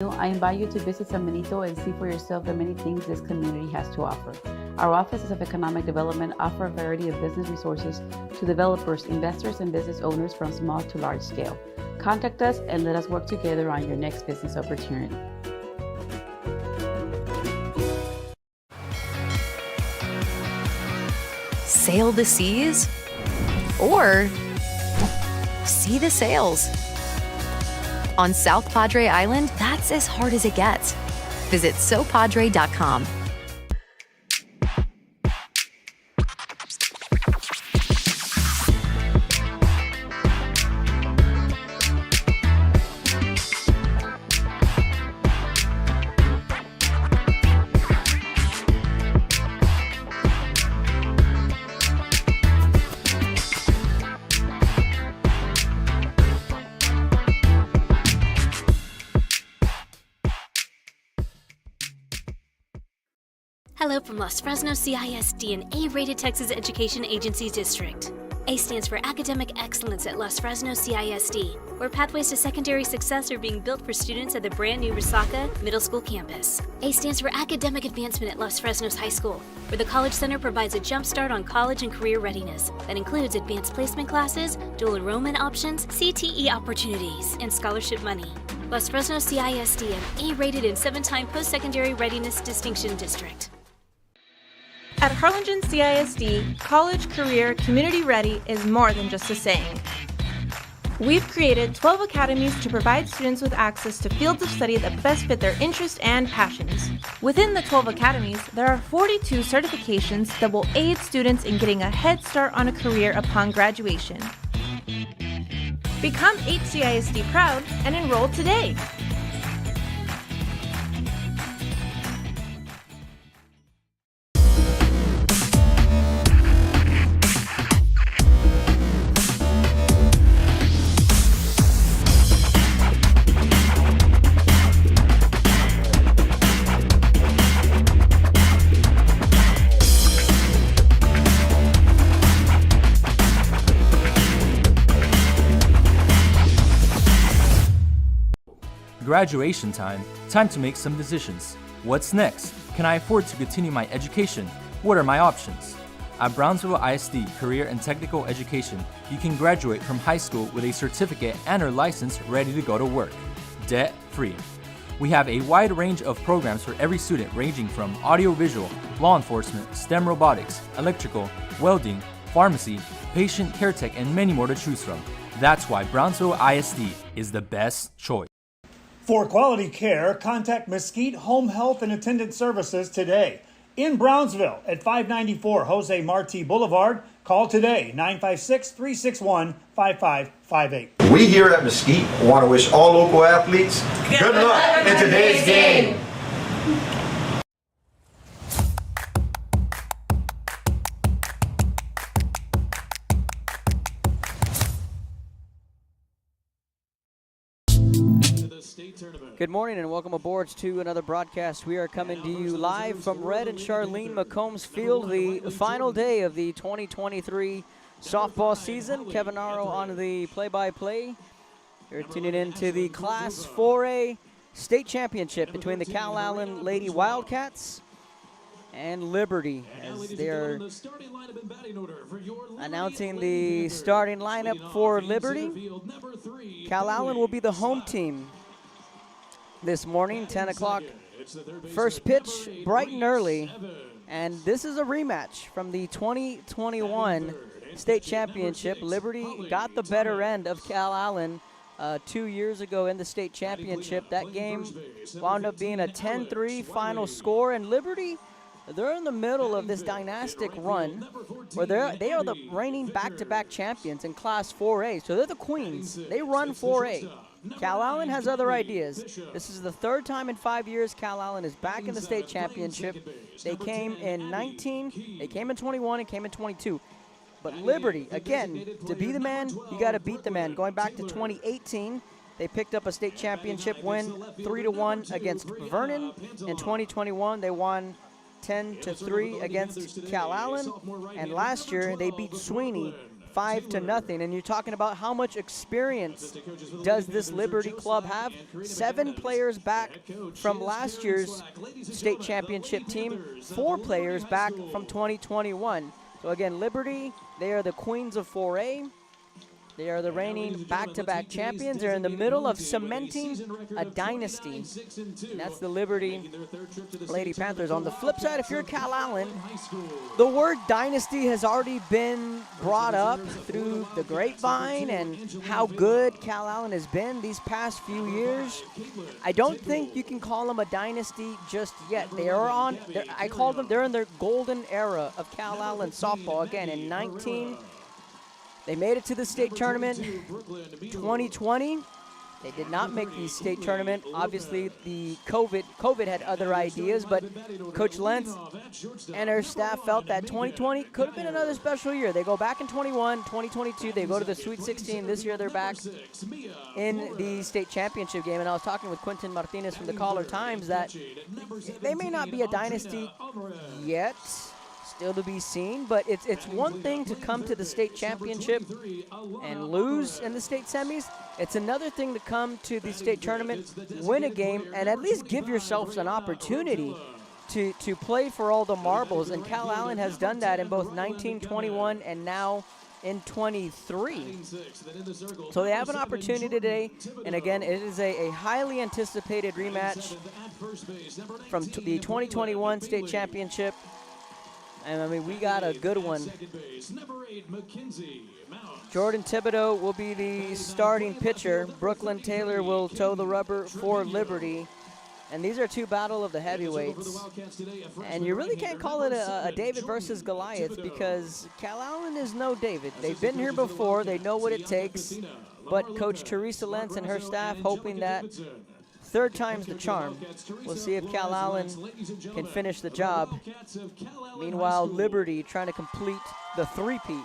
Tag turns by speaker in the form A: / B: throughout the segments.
A: I invite you to visit San Benito and see for yourself the many things this community has to offer. Our offices of economic development offer a variety of business resources to developers, investors, and business owners from small to large scale. Contact us and let us work together on your next business opportunity.
B: Sail the seas or see the sails. On South Padre Island, that's as hard as it gets. Visit sopadre.com.
C: Hello from Los Fresnos CISD, an A-rated Texas Education Agency district. A stands for Academic Excellence at Los Fresnos CISD, where pathways to secondary success are being built for students at the brand new Resaca Middle School campus. A stands for Academic Advancement at Los Fresnos High School, where the College Center provides a jump start on college and career readiness that includes advanced placement classes, dual enrollment options, CTE opportunities, and scholarship money. Los Fresnos CISD, an A-rated and 7-time post-secondary readiness distinction district.
D: At Harlingen CISD, college, career, community ready is more than just a saying. We've created 12 academies to provide students with access to fields of study that best fit their interests and passions. Within the 12 academies, there are 42 certifications that will aid students in getting a head start on a career upon graduation. Become HCISD proud and enroll today.
E: Graduation time. Time to make some decisions. What's next? Can I afford to continue my education? What are my options? At Brownsville ISD Career and Technical Education, you can graduate from high school with a certificate and or license ready to go to work, debt-free. We have a wide range of programs for every student ranging from audiovisual, law enforcement, STEM robotics, electrical, welding, pharmacy, patient care tech, and many more to choose from. That's why Brownsville ISD is the best choice.
F: For quality care, contact Mesquite Home Health and Attendant Services today. In Brownsville at 594 Jose Marti Boulevard, call today 956-361-5558.
G: We here at Mesquite want to wish all local athletes good luck in today's game.
H: Good morning and welcome aboard to another broadcast. We are coming to you live from Red and Charlene McCombs Field, the final day of the 2023 softball season. Kevin Naro on the play-by-play. You're tuning in to the Class 4A state championship between the Calallen Lady Wildcats and Liberty, as they're announcing the starting lineup for Liberty. Calallen will be the home team this morning, 10 o'clock. First pitch, bright and early. And this is a rematch from the 2021 state championship. Liberty got the better end of Calallen 2 years ago in the state championship. That game wound up being a 10-3 final score. And Liberty, they're in the middle of this dynastic run where they are the reigning back-to-back champions in Class 4A. So they're the queens. They run 4A. Calallen has other ideas. This is the third time in 5 years Calallen is back in the state championship. They came in 19, they came in 21, and came in 22. But Liberty, again, to be the man, you got to beat the man. Going back to 2018, they picked up a state championship win 3-1 against Vernon. In 2021, they won 10-3 against Calallen. And last year, they beat Sweeney 5-0. And you're talking about how much experience does this Liberty club have? 7 players back from last year's state championship team, 4 players back from 2021. So again, Liberty, they are the queens of 4A. They are the reigning back-to-back champions. They're in the middle of cementing a dynasty. And that's the Liberty Lady Panthers. On the flip side, if you're Calallen, the word dynasty has already been brought up through the grapevine and how good Calallen has been these past few years. I don't think you can call them a dynasty just yet. They are on, I call them, they're in their golden era of Calallen softball. Again, in 19, they made it to the state tournament. 2020, they did not make the state tournament. Obviously, the COVID had other ideas, but Coach Lentz and her staff felt that 2020 could have been another special year. They go back in 21, 2022, they go to the Sweet 16. This year, they're back in the state championship game. And I was talking with Quentin Martinez from the Caller Times that they may not be a dynasty yet. Still to be seen, but it's one thing to come to the state championship and lose in the state semis. It's another thing to come to the state tournament, win a game, and at least give yourselves an opportunity to play for all the marbles. And Calallen has done that in both 19, 21, and now in 23. So they have an opportunity today, and again, it is a highly anticipated rematch from the 2021 state championship. And I mean, we got a good one. Jordan Thibodeau will be the starting pitcher. Brooklyn Taylor will toe the rubber for Liberty. And these are 2 battle of the heavyweights. And you really can't call it a David versus Goliath because Calallen is no David. They've been here before. They know what it takes. But Coach Teresa Lentz and her staff hoping that 3rd time's the charm. We'll see if Calallen can finish the job. Meanwhile, Liberty trying to complete the three-peat.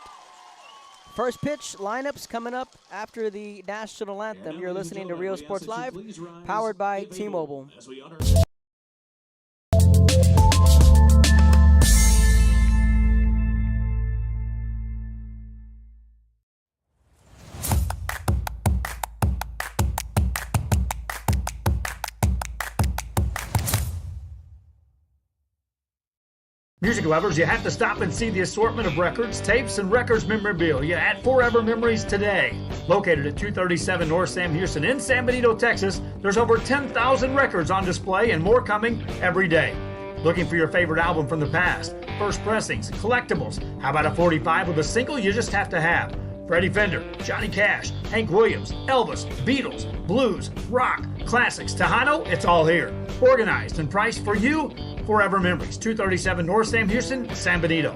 H: First pitch lineups coming up after the national anthem. You're listening to Real Sports Live, powered by T-Mobile.
F: Music lovers, you have to stop and see the assortment of records, tapes, and records memorabilia at Forever Memories today. Located at 237 North Sam Houston in San Benito, Texas, there's over 10,000 records on display and more coming every day. Looking for your favorite album from the past, first pressings, collectibles, how about a 45 with a single you just have to have? Freddie Fender, Johnny Cash, Hank Williams, Elvis, Beatles, blues, rock, classics, Tejano, it's all here. Organized and priced for you. Forever Memories, 237 North Sam Houston, San Benito.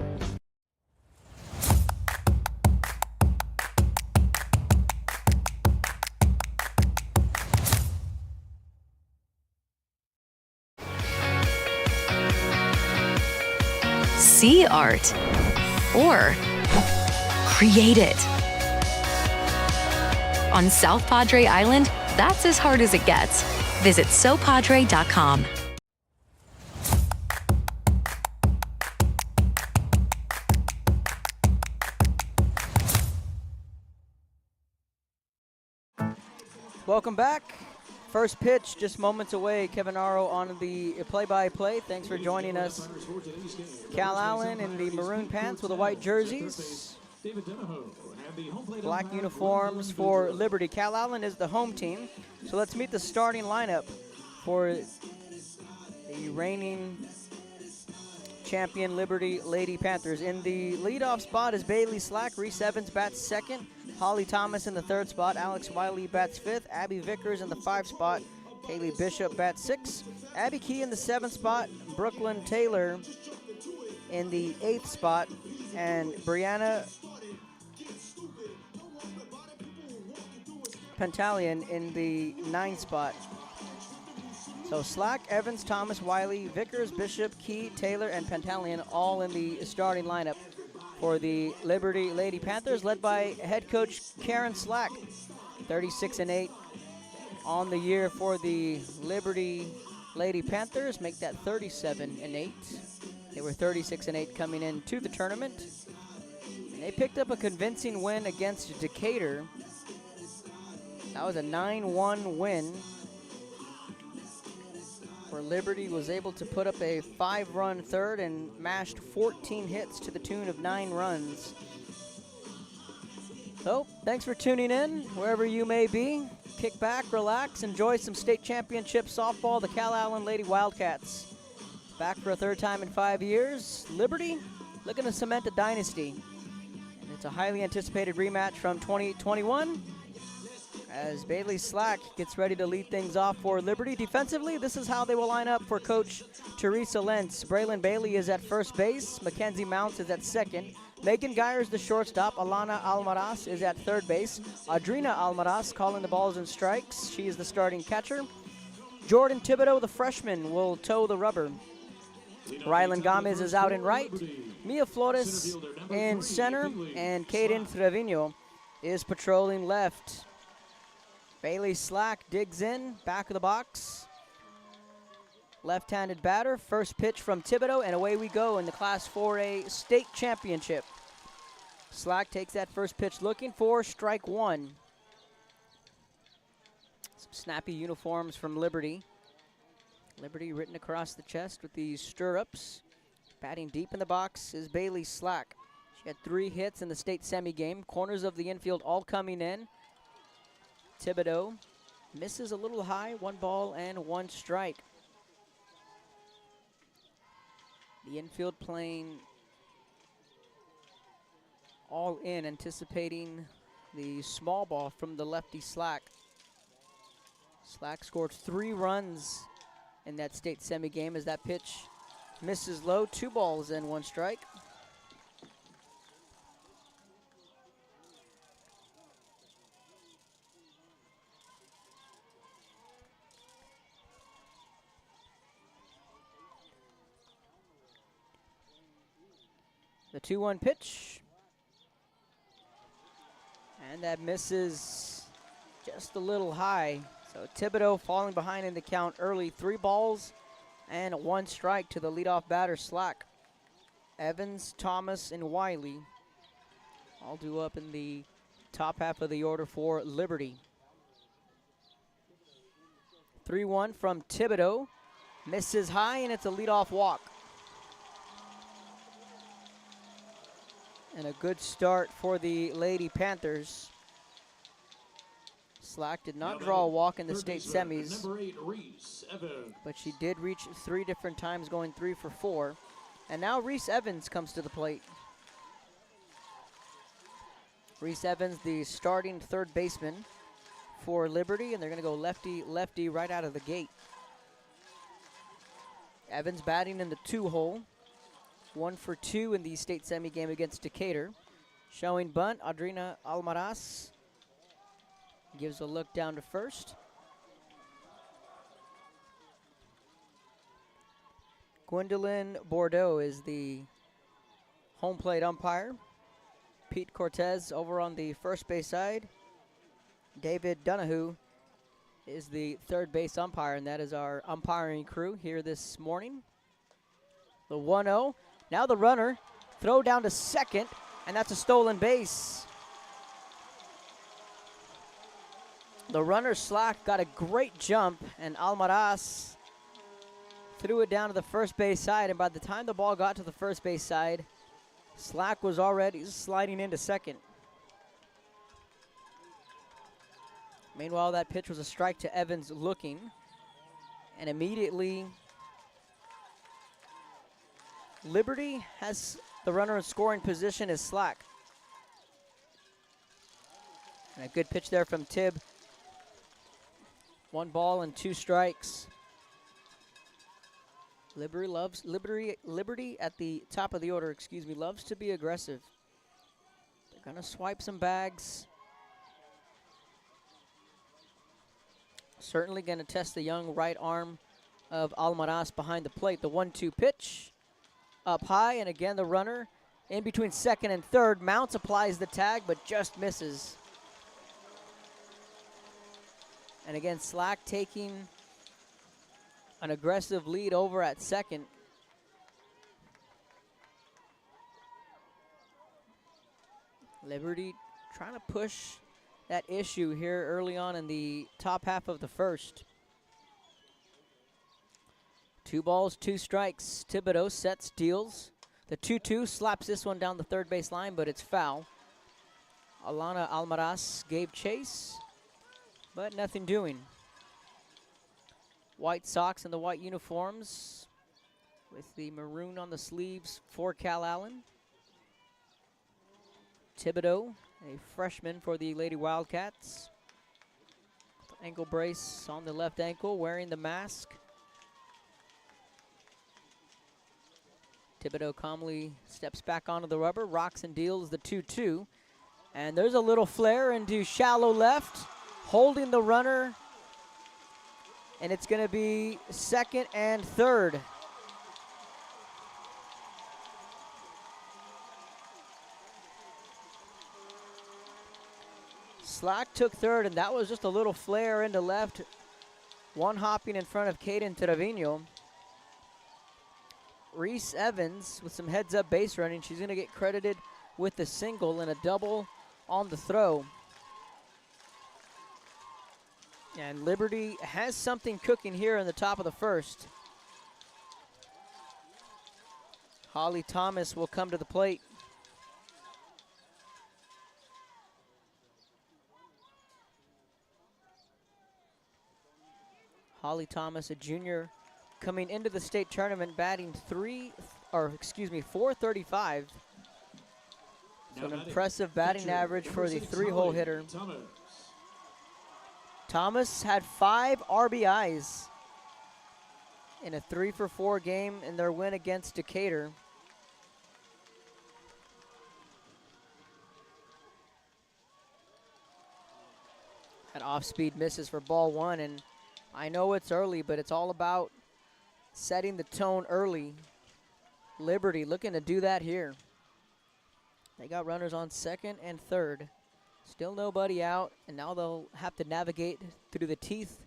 B: See art or create it. On South Padre Island, that's as hard as it gets. Visit sopadre.com.
H: Welcome back. First pitch just moments away. Kevin Aro on the play-by-play. Thanks for joining us. Calallen in the maroon pants with the white jerseys. Black uniforms for Liberty. Calallen is the home team. So let's meet the starting lineup for the reigning champion Liberty Lady Panthers. In the leadoff spot is Bailey Slack. Reese Evans bats second. Holly Thomas in the 3rd spot. Alex Wiley bats 5th. Abby Vickers in the 5th spot. Kaylee Bishop bats 6th. Abby Key in the 7th spot. Brooklyn Taylor in the 8th spot. And Brianna Pantalian in the 9th spot. So Slack, Evans, Thomas, Wiley, Vickers, Bishop, Key, Taylor, and Pantalian all in the starting lineup for the Liberty Lady Panthers, led by head coach Karen Slack. 36-8 on the year for the Liberty Lady Panthers. Make that 37-8. They were 36-8 coming into the tournament. They picked up a convincing win against Decatur. That was a 9-1 win, where Liberty was able to put up a 5-run third and mashed 14 hits to the tune of 9 runs. So, thanks for tuning in, wherever you may be. Kick back, relax, enjoy some state championship softball. The Calallen Lady Wildcats back for a 3rd time in 5 years. Liberty looking to cement a dynasty. And it's a highly anticipated rematch from 2021 as Bailey Slack gets ready to lead things off for Liberty. Defensively, this is how they will line up for Coach Teresa Lentz. Braylon Bailey is at first base. Mackenzie Mounts is at second. Megan Geyer is the shortstop. Alana Almaraz is at third base. Adrina Almaraz calling the balls and strikes. She is the starting catcher. Jordan Thibodeau, the freshman, will toe the rubber. Rylan Gomez is out in right. Mia Flores in center. And Kaden Trevino is patrolling left. Bailey Slack digs in, back of the box. Left-handed batter, first pitch from Thibodeau, and away we go in the Class 4A state championship. Slack takes that first pitch looking for strike one. Some snappy uniforms from Liberty. Liberty written across the chest with these stirrups. Batting deep in the box is Bailey Slack. She had 3 hits in the state semi game. Corners of the infield all coming in. Thibodeau misses a little high, 1 ball and 1 strike. The infield playing all in, anticipating the small ball from the lefty Slack. Slack scored 3 runs in that state semi game as that pitch misses low, 2 balls and 1 strike. The 2-1 pitch. And that misses just a little high. So Thibodeau falling behind in the count early. 3 balls and 1 strike to the leadoff batter, Slack. Evans, Thomas, and Wiley all due up in the top half of the order for Liberty. 3-1 from Thibodeau. Misses high, and it's a leadoff walk. And a good start for the Lady Panthers. Slack did not draw a walk in the state semis, but she did reach 3 different times, going 3 for 4. And now Reese Evans comes to the plate. Reese Evans, the starting 3rd baseman for Liberty, and they're going to go lefty-lefty right out of the gate. Evans batting in the 2-hole. 1 for 2 in the state semi game against Decatur. Showing bunt, Adrina Almaraz gives a look down to first. Gwendolyn Bordeaux is the home plate umpire. Pete Cortez over on the first base side. David Donahue is the 3rd base umpire, and that is our umpiring crew here this morning. The 1-0. Now the runner, throw down to second, and that's a stolen base. The runner, Slack, got a great jump, and Almaraz threw it down to the first base side, and by the time the ball got to the first base side, Slack was already sliding into second. Meanwhile, that pitch was a strike to Evans looking, and immediately Liberty has the runner in scoring position as Slack. And a good pitch there from Tibb. 1 ball and 2 strikes. Liberty at the top of the order, loves to be aggressive. They're gonna swipe some bags. Certainly gonna test the young right arm of Almaraz behind the plate. The 1-2 pitch. Up high, and again the runner in between second and third. Mounts applies the tag, but just misses. And again, Slack taking an aggressive lead over at second. Liberty trying to push that issue here early on in the top half of the first. 2 balls, 2 strikes. Thibodeau sets, deals. The 2-2 slaps this one down the third base line, but it's foul. Alana Almaraz gave chase, but nothing doing. White socks and the white uniforms with the maroon on the sleeves for Calallen. Thibodeau, a freshman for the Lady Wildcats. Ankle brace on the left ankle, wearing the mask. Thibodeau calmly steps back onto the rubber, rocks and deals the 2-2. And there's a little flare into shallow left, holding the runner. And it's going to be second and third. Slack took third, and that was just a little flare into left. One hopping in front of Caden Trevino. Reese Evans with some heads-up base running. She's going to get credited with the single and a double on the throw. And Liberty has something cooking here in the top of the first. Holly Thomas will come to the plate. Holly Thomas, a junior, coming into the state tournament, batting 435. So an impressive batting average for the 3-hole hitter. Thomas had 5 RBIs in a 3-for-4 game in their win against Decatur. That off-speed misses for ball 1, and I know it's early, but it's all about setting the tone early. Liberty looking to do that here. They got runners on second and third. Still nobody out, and now they'll have to navigate through the teeth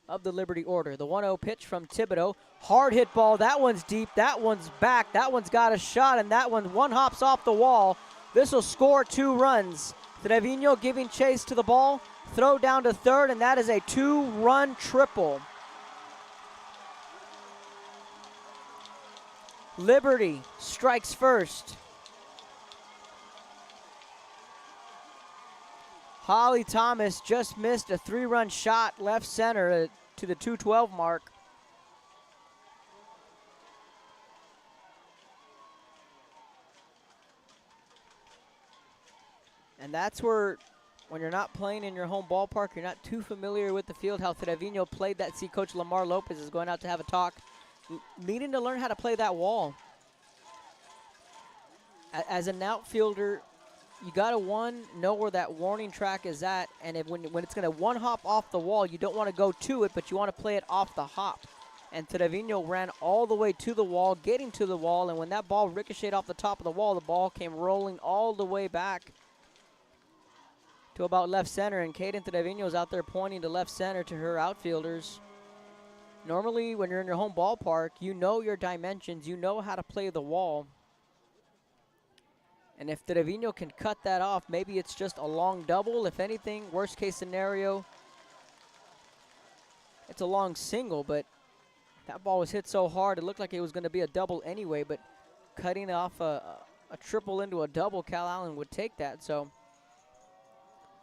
H: of the Liberty order. The 1-0 pitch from Thibodeau. Hard hit ball. That one's deep. That one's back. That one's got a shot, and that one hops off the wall. This will score 2 runs. Trevino giving chase to the ball. Throw down to third, and that is a 2-run triple. Liberty strikes first. Holly Thomas just missed a 3-run shot left center to the 212 mark. And that's where, when you're not playing in your home ballpark, you're not too familiar with the field, how Trevino played that. See, Coach Lamar Lopez is going out to have a talk, needing to learn how to play that wall. As an outfielder, you got to, know where that warning track is at, and when it's going to one-hop off the wall, you don't want to go to it, but you want to play it off the hop. And Trevino ran all the way to the wall, getting to the wall, and when that ball ricocheted off the top of the wall, the ball came rolling all the way back to about left center, and Caden Trevino's out there pointing to left center to her outfielders. Normally, when you're in your home ballpark, you know your dimensions, you know how to play the wall. And if Trevino can cut that off, maybe it's just a long double. If anything, worst case scenario, it's a long single, but that ball was hit so hard, it looked like it was going to be a double anyway, but cutting off a triple into a double, Calallen would take that. So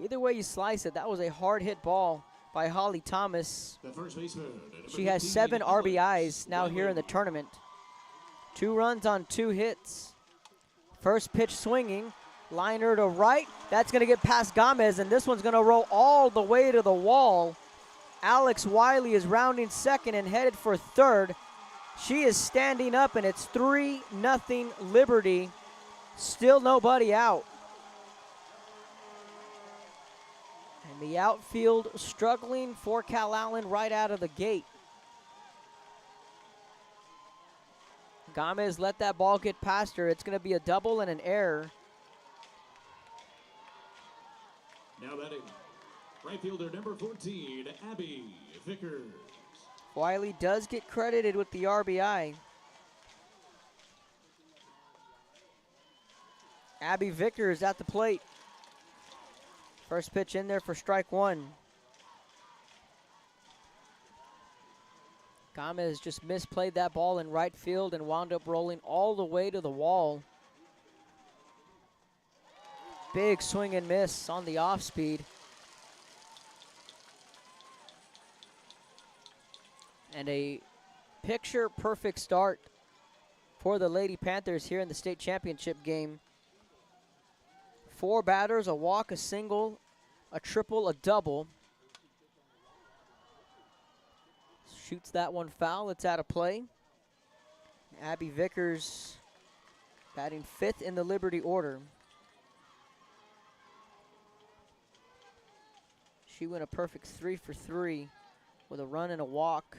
H: either way you slice it, that was a hard hit ball by Holly Thomas. She has 7 RBIs now here in the tournament. 2 runs on 2 hits. First pitch swinging, liner to right. That's going to get past Gomez, and this one's going to roll all the way to the wall. Alex Wiley is rounding second and headed for third. She is standing up, and it's 3-0 Liberty. Still nobody out. And the outfield struggling for Calallen right out of the gate. Gomez let that ball get past her. It's going to be a double and an error.
I: Now batting, right fielder number 14, Abby Vickers.
H: Wiley does get credited with the RBI. Abby Vickers at the plate. First pitch in there for strike one. Gomez just misplayed that ball in right field and wound up rolling all the way to the wall. Big swing and miss on the off speed. And a picture-perfect start for the Lady Panthers here in the state championship game. 4 batters, a walk, a single, a triple, a double. Shoots that one foul. It's out of play. Abby Vickers batting 5th in the Liberty order. She went a perfect 3 for 3 with a run and a walk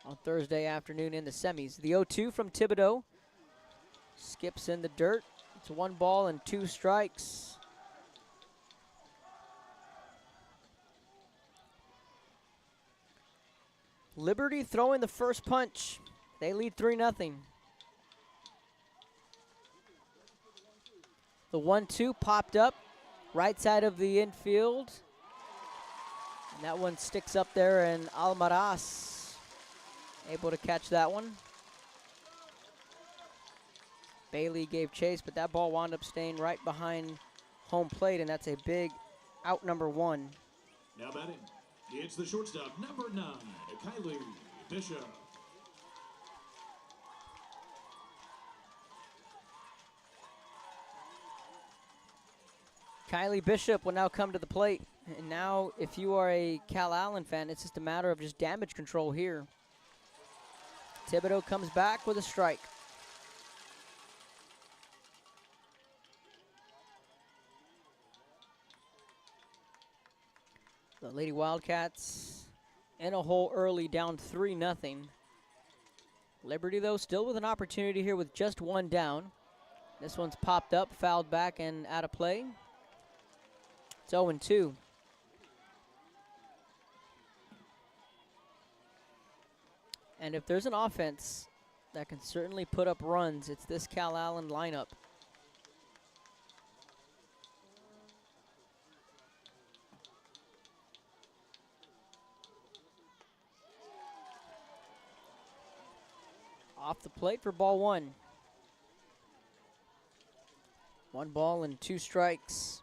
H: on Thursday afternoon in the semis. The 0-2 from Thibodeau skips in the dirt. It's 1 ball and 2 strikes. Liberty throwing the first punch. They lead 3-0. The 1-2 popped up right side of the infield. And that one sticks up there, and Almaraz able to catch that one. Bailey gave chase, but that ball wound up staying right behind home plate, and that's a big out number 1.
I: Now batting, it's the shortstop, number 9, Kylie Bishop.
H: Kylie Bishop will now come to the plate. And now, if you are a Calallen fan, it's just a matter of just damage control here. Thibodeau comes back with a strike. The Lady Wildcats in a hole early, down 3-0. Liberty, though, still with an opportunity here with just 1 down. This one's popped up, fouled back, and out of play. It's 0-2. And if there's an offense that can certainly put up runs, it's this Calallen lineup. Off the plate for ball 1. 1 ball and 2 strikes.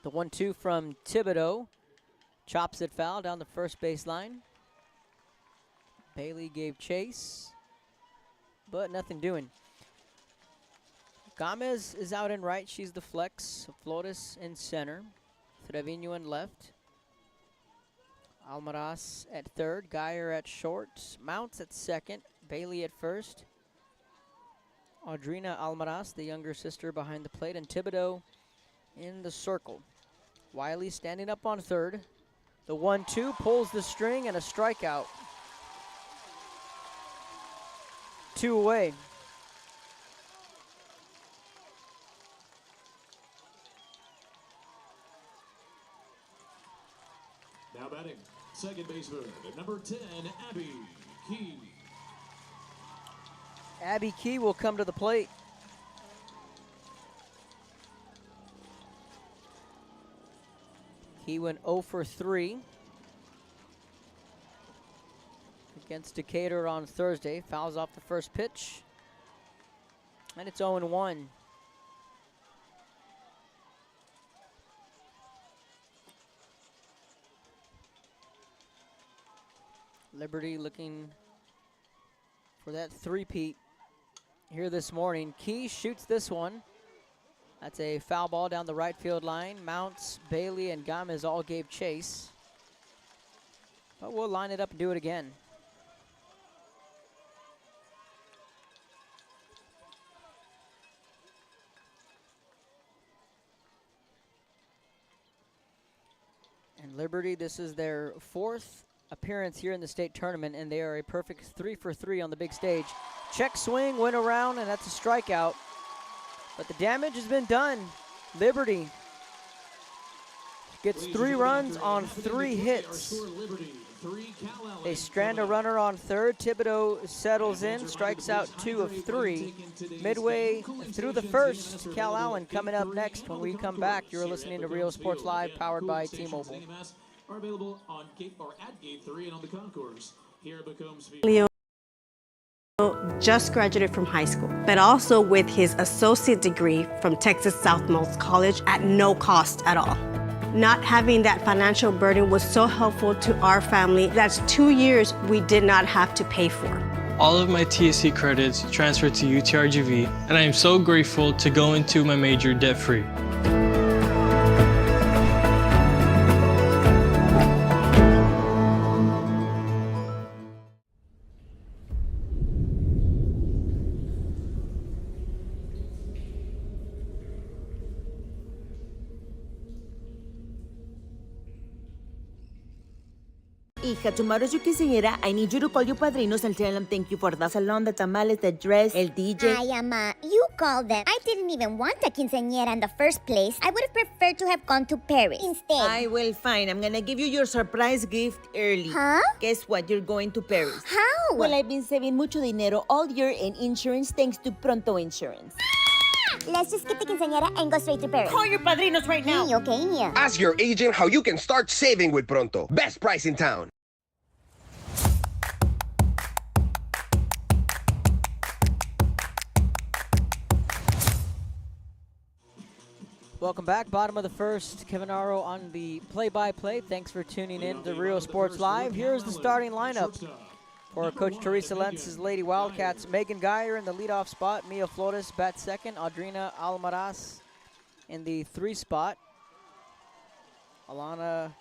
H: The 1-2 from Thibodeau. Chops it foul down the first base line. Bailey gave chase, but nothing doing. Gomez is out in right. She's the flex. Flores in center. Trevino in left. Almaraz at third. Geyer at short. Mounts at second. Bailey at first. Audrina Almaraz, the younger sister, behind the plate. And Thibodeau in the circle. Wiley standing up on third. The 1-2 pulls the string and a strikeout. 2 away.
I: Now batting, second baseman, number 10, Abby Key.
H: Abby Key will come to the plate. He went 0 for 3 against Decatur on Thursday. Fouls off the first pitch. And it's 0-1. Liberty looking for that three-peat here this morning. Key shoots this one. That's a foul ball down the right field line. Mounts, Bailey, and Gomez all gave chase. But we'll line it up and do it again. And Liberty, this is their 4th appearance here in the state tournament, and they are a perfect 3 for 3 on the big stage. Check swing, went around, and that's a strikeout. But the damage has been done. Liberty Gets 3 runs on 3 hits. They strand a runner on third. Thibodeau settles in, strikes out 2 of 3. Midway through the first, Calallen coming up next. When we come back, you're listening to Rio Sports Live, powered by T-Mobile.
I: Are available on gate or at gate 3 and on the concourse. Here becomes
J: Leo just graduated from high school, but also with his associate degree from Texas Southmost College at no cost at all. Not having that financial burden was so helpful to our family. That's 2 years we did not have to pay for.
K: All of my TSC credits transferred to UTRGV, and I am so grateful to go into my major debt-free.
L: Hija, tomorrow's your quinceañera. I need you to call your padrinos and tell them thank you for the salon, the tamales, the dress, el DJ.
M: Ay, Ama, you called them. I didn't even want a quinceañera in the first place. I would have preferred to have gone to Paris instead.
L: I will, fine. I'm gonna give you your surprise gift early.
M: Huh?
L: Guess what? You're going to Paris.
M: How?
L: Well, I've been saving mucho dinero all year in insurance thanks to Pronto Insurance.
M: Let's just skip the quinceañera and go straight to Paris.
L: Call your padrinos right now.
M: Okay.
N: Ask your agent how you can start saving with Pronto. Best price in town.
H: Welcome back. Bottom of the first. Kevin Aro on the play-by-play. Thanks for tuning in to Rio Sports Live. Here's the starting lineup for Coach Teresa Lentz's Lady Wildcats. Megan Geyer in the leadoff spot. Mia Flores bat second. Audrina Almaraz in the 3 spot. Alana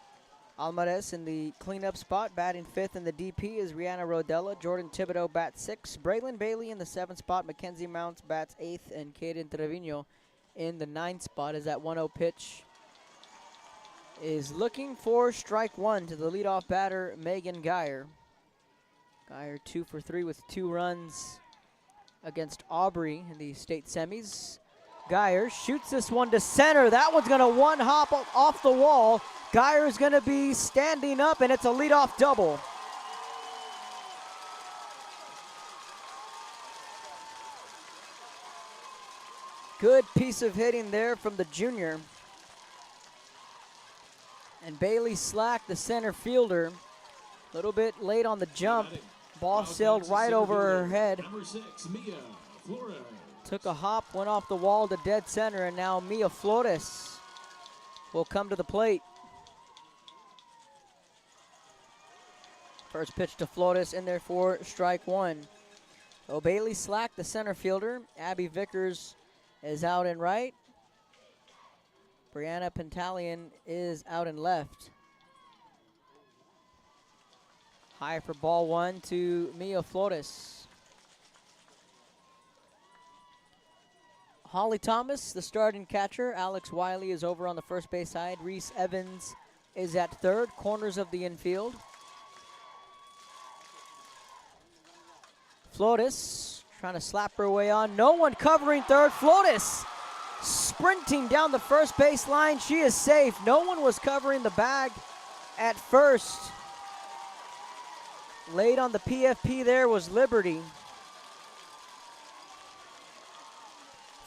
H: Almaraz in the cleanup spot. Batting 5th in the DP is Rihanna Rodella. Jordan Thibodeau bats 6. Braylon Bailey in the 7th spot. Mackenzie Mounts bats 8th. And Kaden Trevino in the 9th spot as that 1-0 pitch is looking for strike 1 to the leadoff batter, Megan Geyer. Geyer 2 for 3 with 2 runs against Aubrey in the state semis. Geyer shoots this one to center. That one's going to one hop off the wall. Geyer's going to be standing up, and it's a leadoff double. Good piece of hitting there from the junior. And Bailey Slack, the center fielder, a little bit late on the jump. Ball sailed right over her head. Took a hop, went off the wall to dead center, and now Mia Flores will come to the plate. First pitch to Flores in there for strike 1. So Bailey Slack, the center fielder. Abby Vickers is out in right. Brianna Pantalian is out in left. High for ball 1 to Mia Flores. Holly Thomas, the starting catcher. Alex Wiley is over on the first base side. Reese Evans is at third, corners of the infield. Flores trying to slap her way on. No one covering third. Flores sprinting down the first base line. She is safe. No one was covering the bag at first. Late on the PFP there was Liberty.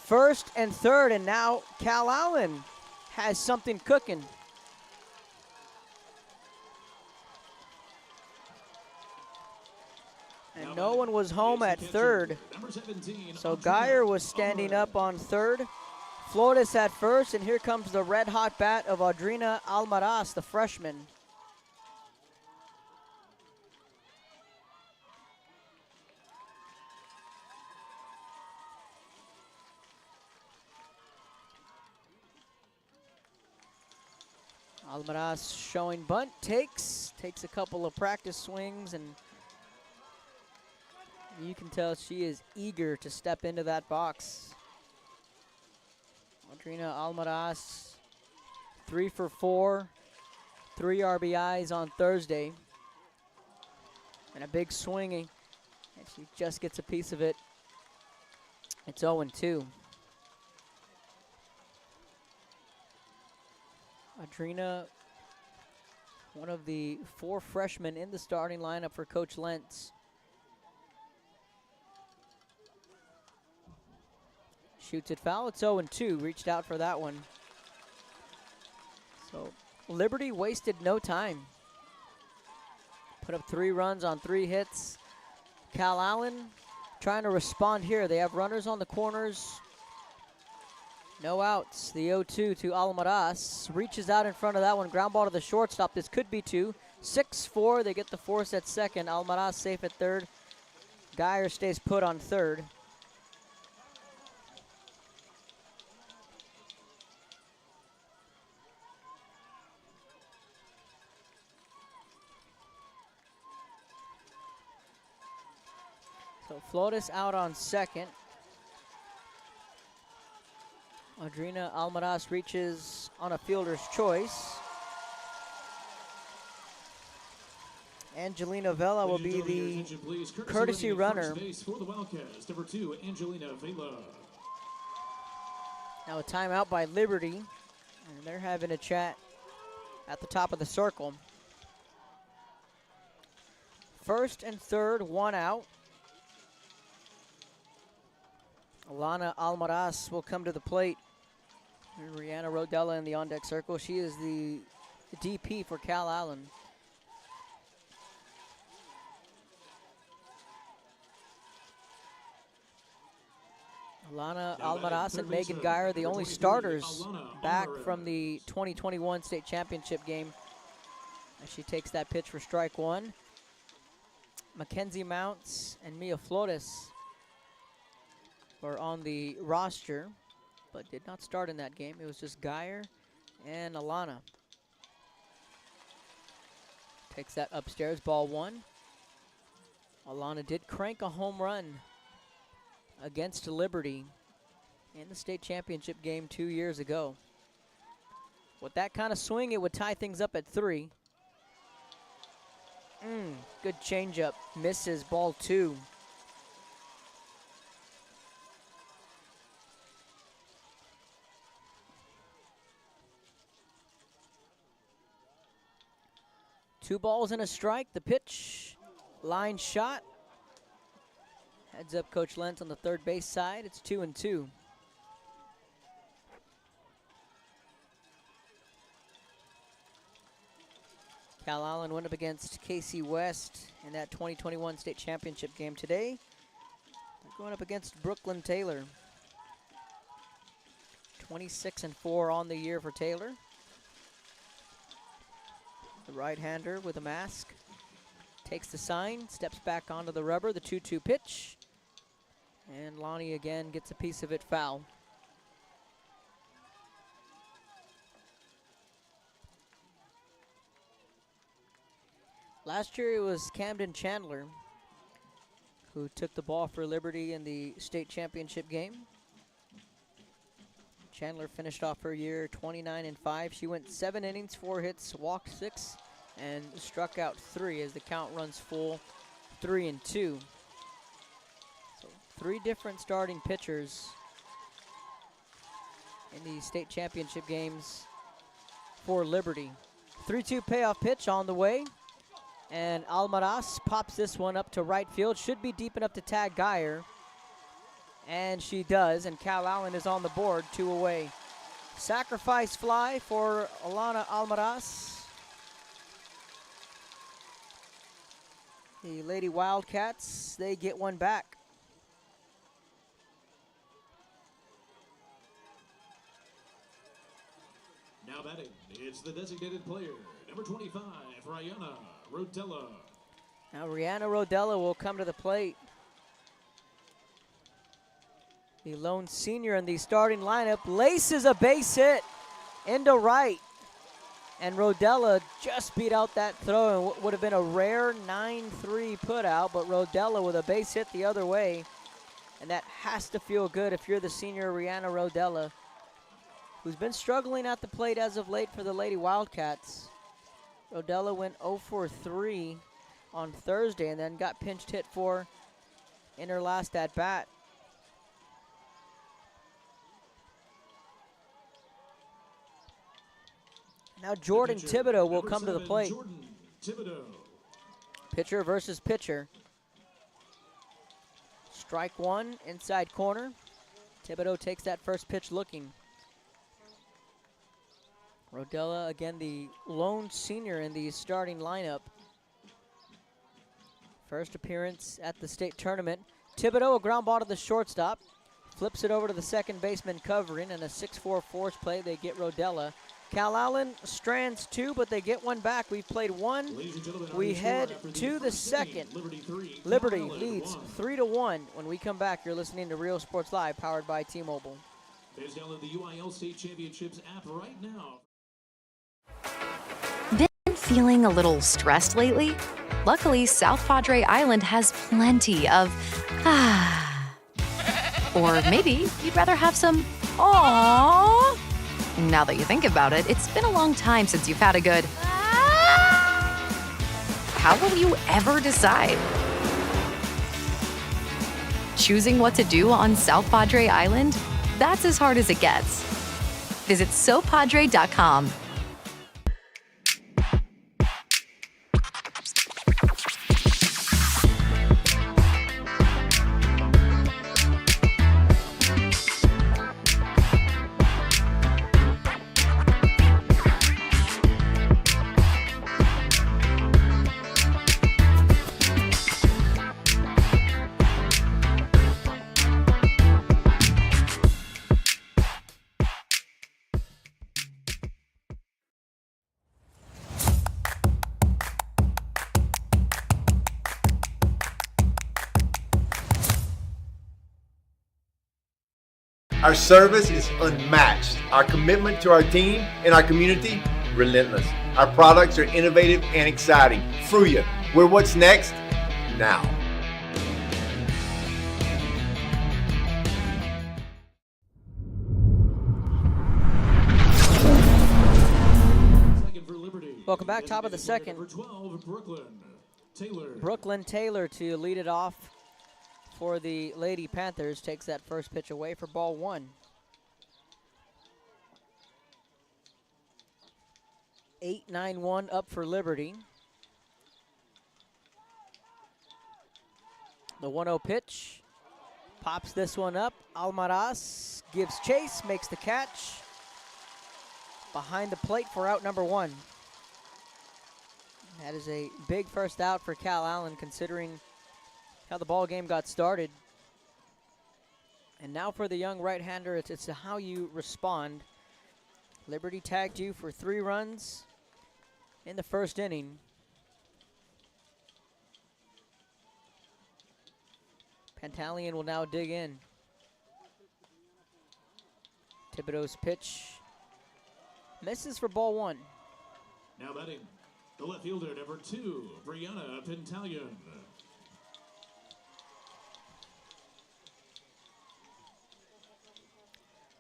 H: First and third, and now Calallen has something cooking. And no one was home at third. So Geyer was standing up on third. Flores at first, and here comes the red-hot bat of Audrina Almaraz, the freshman. Almaraz showing bunt, takes a couple of practice swings, and you can tell she is eager to step into that box. Audrina Almaraz, 3 for 4, 3 RBIs on Thursday. And a big swinging, and she just gets a piece of it. It's 0-2. Audrina, one of the 4 freshmen in the starting lineup for Coach Lentz. Shoots it foul. It's 0-2. Reached out for that one. So Liberty wasted no time. Put up 3 runs on 3 hits. Calallen trying to respond here. They have runners on the corners. No outs. The 0-2 to Almaraz. Reaches out in front of that one. Ground ball to the shortstop. This could be 2. 6-4. They get the force at second. Almaraz safe at third. Geyer stays put on third. So Flores out on second. Audrina Almaraz reaches on a fielder's choice. Angelina Vela will be the courtesy runner.
I: For the Wildcats, number 2, Angelina Vela.
H: Now a timeout by Liberty. And they're having a chat at the top of the circle. First and third, 1 out. Alana Almaraz will come to the plate. And Rihanna Rodella in the on-deck circle. She is the DP for Calallen. Alana Almaraz and Megan Geyer, the only starters back from the 2021 state championship game. As she takes that pitch for strike 1. Mackenzie Mounts and Mia Flores were on the roster, but did not start in that game. It was just Geyer and Alana. Takes that upstairs, ball 1. Alana did crank a home run against Liberty in the state championship game 2 years ago. With that kind of swing, it would tie things up at 3. Good changeup, misses, ball 2. Two balls and a strike. The pitch, line shot. Heads up Coach Lentz on the third base side. It's 2-2. Calallen went up against Casey West in that 2021 state championship game today. They're going up against Brooklyn Taylor. 26-4 on the year for Taylor. The right-hander with a mask. Takes the sign, steps back onto the rubber, the 2-2 pitch. And Lonnie again gets a piece of it foul. Last year it was Camden Chandler who took the ball for Liberty in the state championship game. Chandler finished off her year 29-5. She went 7 innings, 4 hits, walked 6, and struck out 3 as the count runs full, 3-2. So 3 different starting pitchers in the state championship games for Liberty. 3-2 payoff pitch on the way. And Almaraz pops this one up to right field. Should be deep enough to tag Geyer. And she does, and Calallen is on the board, 2 away. Sacrifice fly for Alana Almaraz. The Lady Wildcats, they get one back.
I: Now batting, it's the designated player, number 25, Rihanna Rodella.
H: Now Rihanna Rodella will come to the plate. The lone senior in the starting lineup laces a base hit into right. And Rodella just beat out that throw, and what would have been a rare 9-3 put out, but Rodella with a base hit the other way. And that has to feel good if you're the senior Rihanna Rodella, who's been struggling at the plate as of late for the Lady Wildcats. Rodella went 0 for 3 on Thursday and then got pinched hit for in her last at-bat. Now Jordan Thibodeau will come to the plate.
I: Jordan Thibodeau.
H: Pitcher versus pitcher. Strike one, inside corner. Thibodeau takes that first pitch looking. Rodella, again, the lone senior in the starting lineup. First appearance at the state tournament. Thibodeau, a ground ball to the shortstop. Flips it over to the second baseman covering, and a 6-4 force play. They get Rodella. Calallen strands two, but they get one back. We've played one. We head to the second. Liberty leads 3-1. When we come back, you're listening to Real Sports Live, powered by T-Mobile.
I: Please download the UIL State Championships app right now.
B: Been feeling a little stressed lately? Luckily, South Padre Island has plenty of or maybe you'd rather have some aww. Now that you think about it, it's been a long time since you've had a good How will you ever decide? Choosing what to do on South Padre Island? That's as hard as it gets. Visit SoPadre.com.
G: Our service is unmatched. Our commitment to our team and our community, relentless. Our products are innovative and exciting. Fruya, we're what's next now.
H: Welcome back, top of the second.
I: Number 12, Brooklyn Taylor.
H: Brooklyn Taylor to lead it off for the Lady Panthers. Takes that first pitch away for ball one. 8-9-1 up for Liberty. The 1-0 pitch. Pops this one up. Almaraz gives chase, makes the catch. Behind the plate for out number one. That is a big first out for Calallen, considering how the ball game got started. And now for the young right-hander, it's how you respond. Liberty tagged you for 3 runs in the first inning. Pantaleon will now dig in. Thibodeau's pitch misses for ball one.
I: Now batting, the left fielder, number 2, Brianna Pantaleon.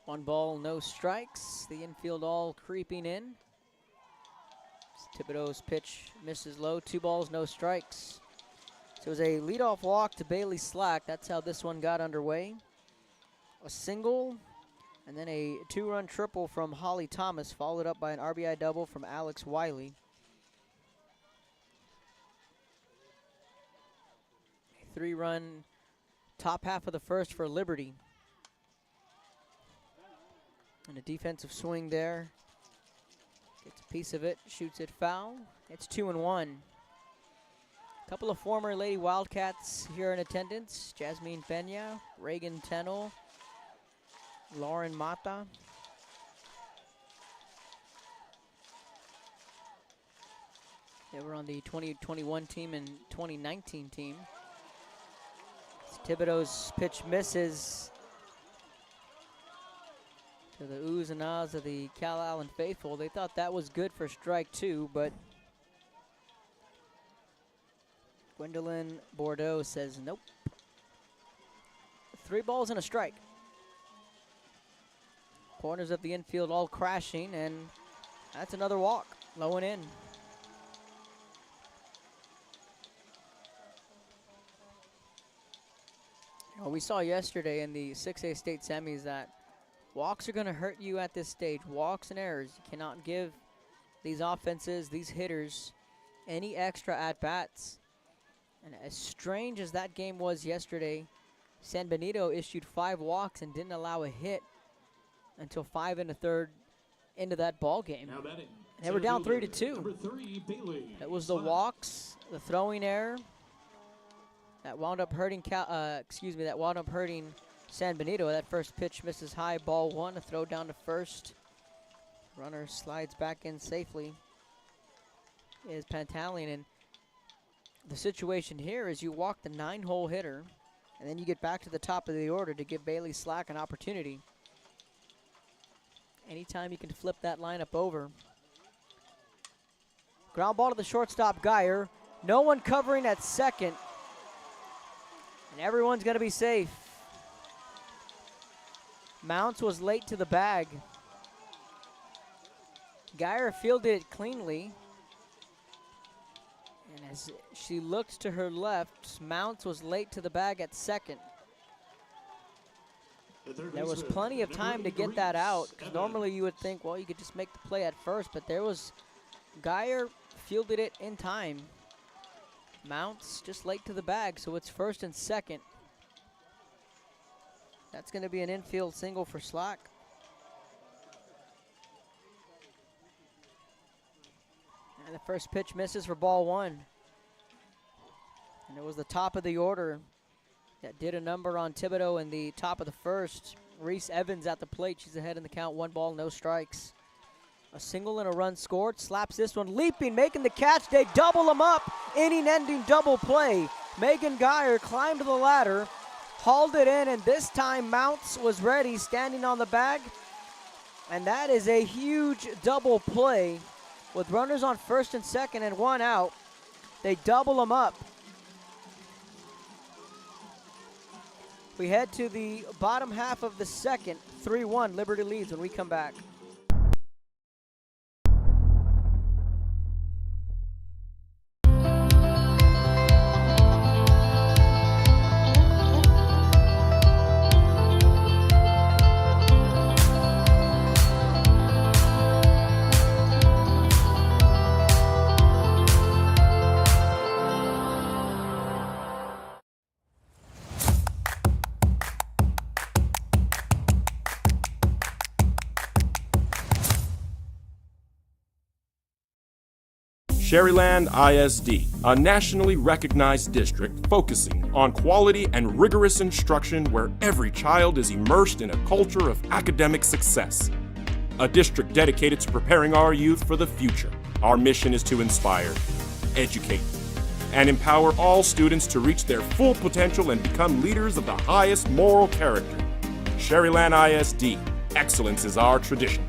H: One ball, no strikes. The infield all creeping in. Thibodeau's pitch misses low. 2 balls, no strikes. So it was a leadoff walk to Bailey Slack. That's how this one got underway. A single, and then a 2-run triple from Holly Thomas, followed up by an RBI double from Alex Wiley. A 3-run top half of the first for Liberty. And a defensive swing there. Gets a piece of it, shoots it foul. It's 2-1. A couple of former Lady Wildcats here in attendance. Jasmine Pena, Reagan Tennell, Lauren Mata. They were on the 2021 team and 2019 team. Thibodeau's pitch misses to the oohs and ahs of the Calallen faithful. They thought that was good for strike 2, but Gwendolyn Bordeaux says nope. 3 balls and a strike. Corners of the infield all crashing, and that's another walk, low and in. Well, we saw yesterday in the 6A state semis that walks are going to hurt you at this stage. Walks and errors. You cannot give these offenses, these hitters, any extra at-bats. And as strange as that game was yesterday, San Benito issued 5 walks and didn't allow a hit until 5 1/3 into that ball game. They were down 3-2. It was the walks, the throwing error that wound up hurting San Benito. That first pitch misses high, ball 1, a throw down to first. Runner slides back in safely. Is Pantaleon, and the situation here is you walk the 9-hole hitter, and then you get back to the top of the order to give Bailey Slack an opportunity. Anytime you can flip that lineup over. Ground ball to the shortstop, Geyer. No one covering at second, and everyone's going to be safe. Mounts was late to the bag. Geyer fielded it cleanly. And as she looked to her left, Mounts was late to the bag at second. There was plenty of time to get that out, because normally you would think, well, you could just make the play at first, but Geyer fielded it in time. Mounts just late to the bag, so it's first and second. That's going to be an infield single for Slack. And the first pitch misses for ball 1. And it was the top of the order that did a number on Thibodeau in the top of the first. Reese Evans at the plate. She's ahead in the count. 1 ball, no strikes. A single and a run scored. Slaps this one, leaping, making the catch. They double him up. Inning-ending double play. Megan Geyer climbed the ladder, hauled it in, and this time Mounts was ready, standing on the bag. And that is a huge double play. With runners on first and second and 1 out, they double them up. We head to the bottom half of the second. 3-1, Liberty leads when we come back.
O: Sherryland ISD, a nationally recognized district focusing on quality and rigorous instruction where every child is immersed in a culture of academic success. A district dedicated to preparing our youth for the future. Our mission is to inspire, educate, and empower all students to reach their full potential and become leaders of the highest moral character. Sherryland ISD, excellence is our tradition.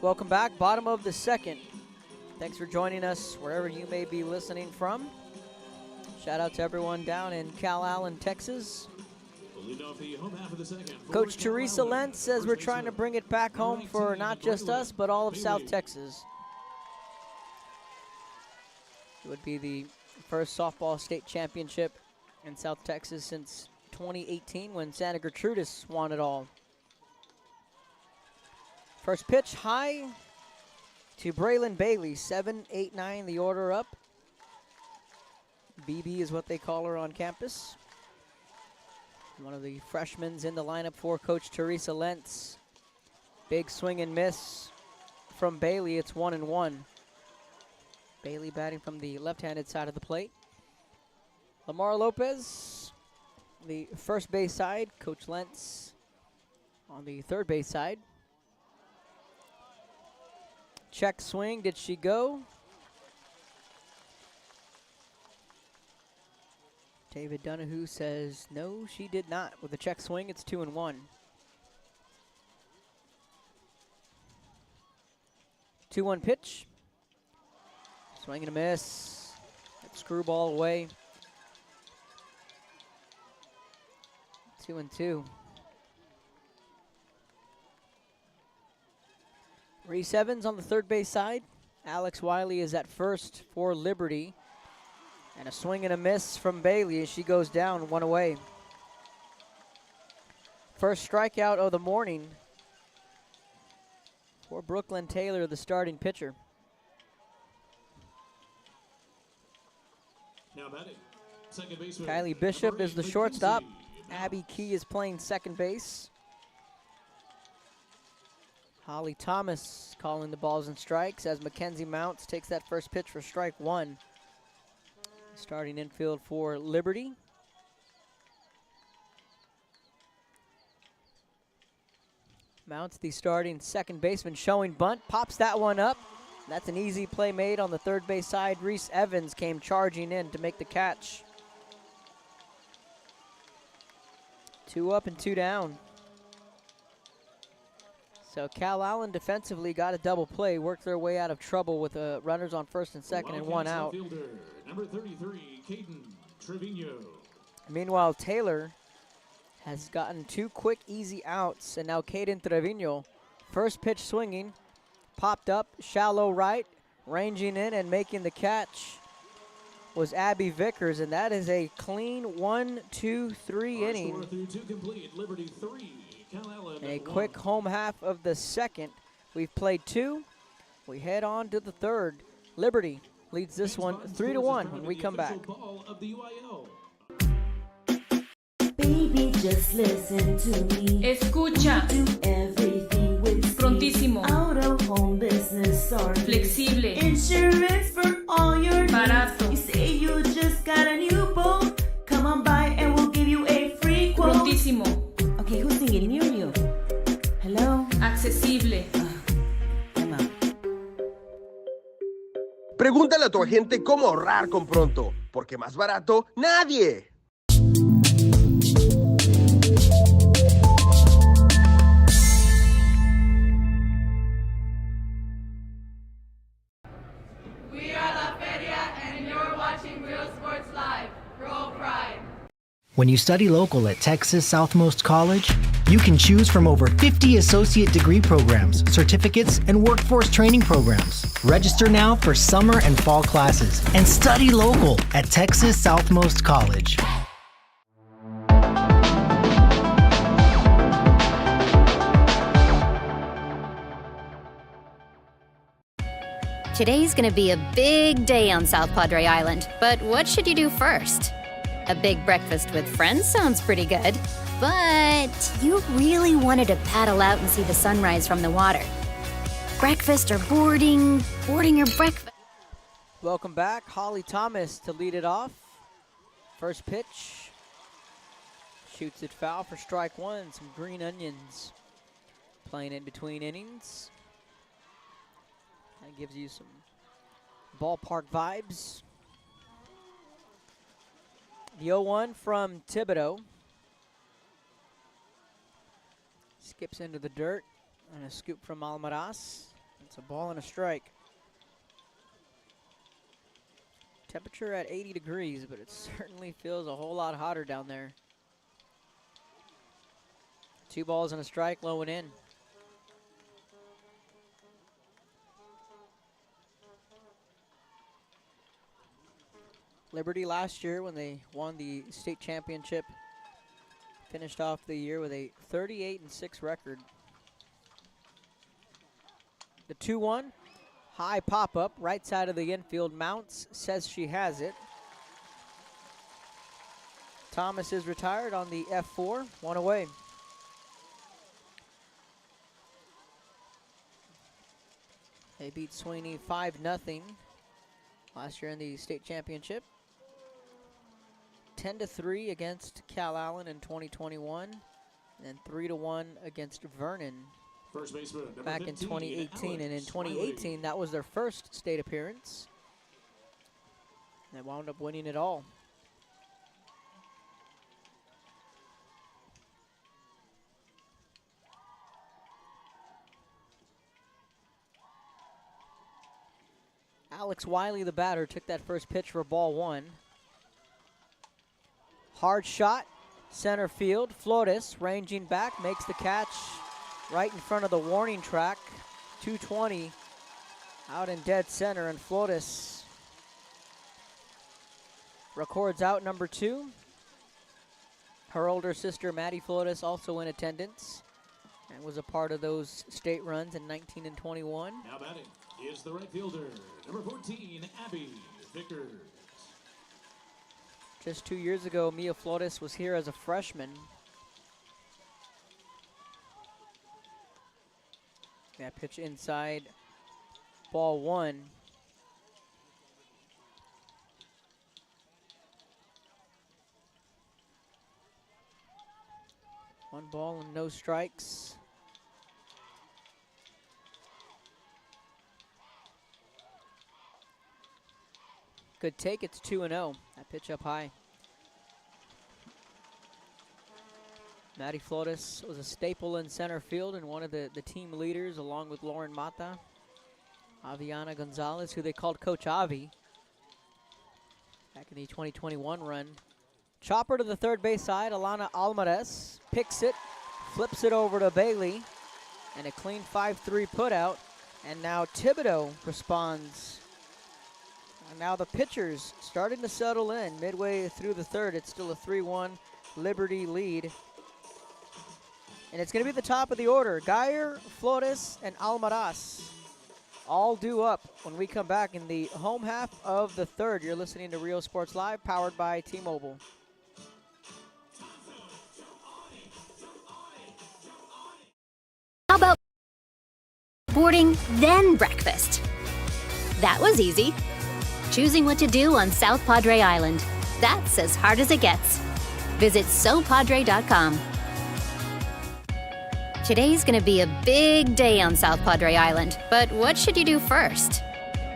H: Welcome back, bottom of the second. Thanks for joining us wherever you may be listening from. Shout out to everyone down in Calallen, Texas. Coach Teresa Lentz says we're trying to bring it back home for not just us, but all of South Texas. It would be the first softball state championship in South Texas since 2018 when Santa Gertrudis won it all. First pitch high to Braylon Bailey, 7-8-9 the order up. BB is what they call her on campus. One of the freshmen in the lineup for Coach Teresa Lentz. Big swing and miss from Bailey. It's 1-1. Bailey batting from the left-handed side of the plate. Lamar Lopez, the first base side. Coach Lentz on the third base side. Check swing, did she go? David Donahue says no, she did not. With a check swing, it's 2-1. 2-1 pitch. Swing and a miss. That screwball away. 2-2. Reese Evans on the third base side. Alex Wiley is at first for Liberty. And a swing and a miss from Bailey as she goes down, one away. First strikeout of the morning for Brooklyn Taylor, the starting pitcher.
I: Now batting, second baseman.
H: Kylie Bishop is the shortstop. Abby Key is playing second base. Holly Thomas calling the balls and strikes as Mackenzie Mounts takes that first pitch for strike one. Starting infield for Liberty. Mounts, the starting second baseman, showing bunt, pops that one up. That's an easy play made on the third base side. Reese Evans came charging in to make the catch. 2 up and 2 down. So Calallen defensively got a double play, worked their way out of trouble with runners on first and second and one out.
I: Number 33, Caden Trevino.
H: Meanwhile, Taylor has gotten 2 quick, easy outs, and now Caden Trevino, first pitch swinging, popped up, shallow right, ranging in and making the catch was Abby Vickers, and that is a clean 1-2-3 inning.
I: Liberty 3, Calallen
H: A
I: 1.
H: quick home half of the second. We've played 2. We head on to the third. Liberty leads this one 3-1 when we come back.
L: Baby, just listen to me.
P: Escucha.
L: We do everything with speed.
P: Prontísimo.
L: Out of home business or
P: Flexible.
L: insurance for all your
P: Barato.
L: needs. You say you just got a new boat. Come on by and we'll give you a free quote.
P: Prontísimo.
L: Okay, who's singing near you? Hello?
P: Accesible.
N: Pregúntale a tu agente cómo ahorrar con Pronto, porque más barato, nadie.
Q: We are La Feria, and you're watching Real Sports Live. Roll Pride.
R: When you study local at Texas Southmost College, you can choose from over 50 associate degree programs, certificates, and workforce training programs. Register now for summer and fall classes and study local at Texas Southmost College.
S: Today's gonna be a big day on South Padre Island, but what should you do first? A big breakfast with friends sounds pretty good, but you really wanted to paddle out and see the sunrise from the water. Breakfast or boarding or breakfast.
H: Welcome back. Holly Thomas to lead it off. First pitch. Shoots it foul for strike one. Some green onions playing in between innings. That gives you some ballpark vibes. The 0-1 from Thibodeau. Skips into the dirt and a scoop from Almaraz. It's a ball and a strike. Temperature at 80 degrees, but it certainly feels a whole lot hotter down there. 2 balls and a strike, low and in. Liberty last year, when they won the state championship, finished off the year with a 38-6 record. The 2-1, high pop-up, right side of the infield. Mounts says she has it. Thomas is retired on the F4, 1 away. They beat Sweeney 5-0 last year in the state championship. 10-3 against Calallen in 2021, and 3-1 against Vernon
I: First baseman,
H: back in 2018. And in 2018, that was their first state appearance. They wound up winning it all. Alex Wiley, the batter, took that first pitch for ball 1. Hard shot, center field. Flores ranging back, makes the catch right in front of the warning track. 220 out in dead center, and Flores records out number 2. Her older sister, Maddie Flores, also in attendance and was a part of those state runs in 19 and 21.
I: Now batting is the right fielder, number 14, Abby Vickers.
H: Just 2 years ago, Mia Flores was here as a freshman. That pitch inside, ball 1. One ball and no strikes. Good take, it's 2-0. That pitch up high. Maddie Flores was a staple in center field and one of the team leaders, along with Lauren Mata. Aviana Gonzalez, who they called Coach Avi back in the 2021 run. Chopper to the third base side, Alana Alvarez picks it, flips it over to Bailey, and a clean 5-3 putout. And now Thibodeau responds. And now the pitchers starting to settle in. Midway through the third, it's still a 3-1 Liberty lead. And it's going to be the top of the order. Geyer, Flores, and Almaraz all due up when we come back in the home half of the third. You're listening to Real Sports Live, powered by T-Mobile.
S: How about boarding, then breakfast? That was easy. Choosing what to do on South Padre Island. That's as hard as it gets. Visit SoPadre.com. Today's gonna be a big day on South Padre Island, but what should you do first?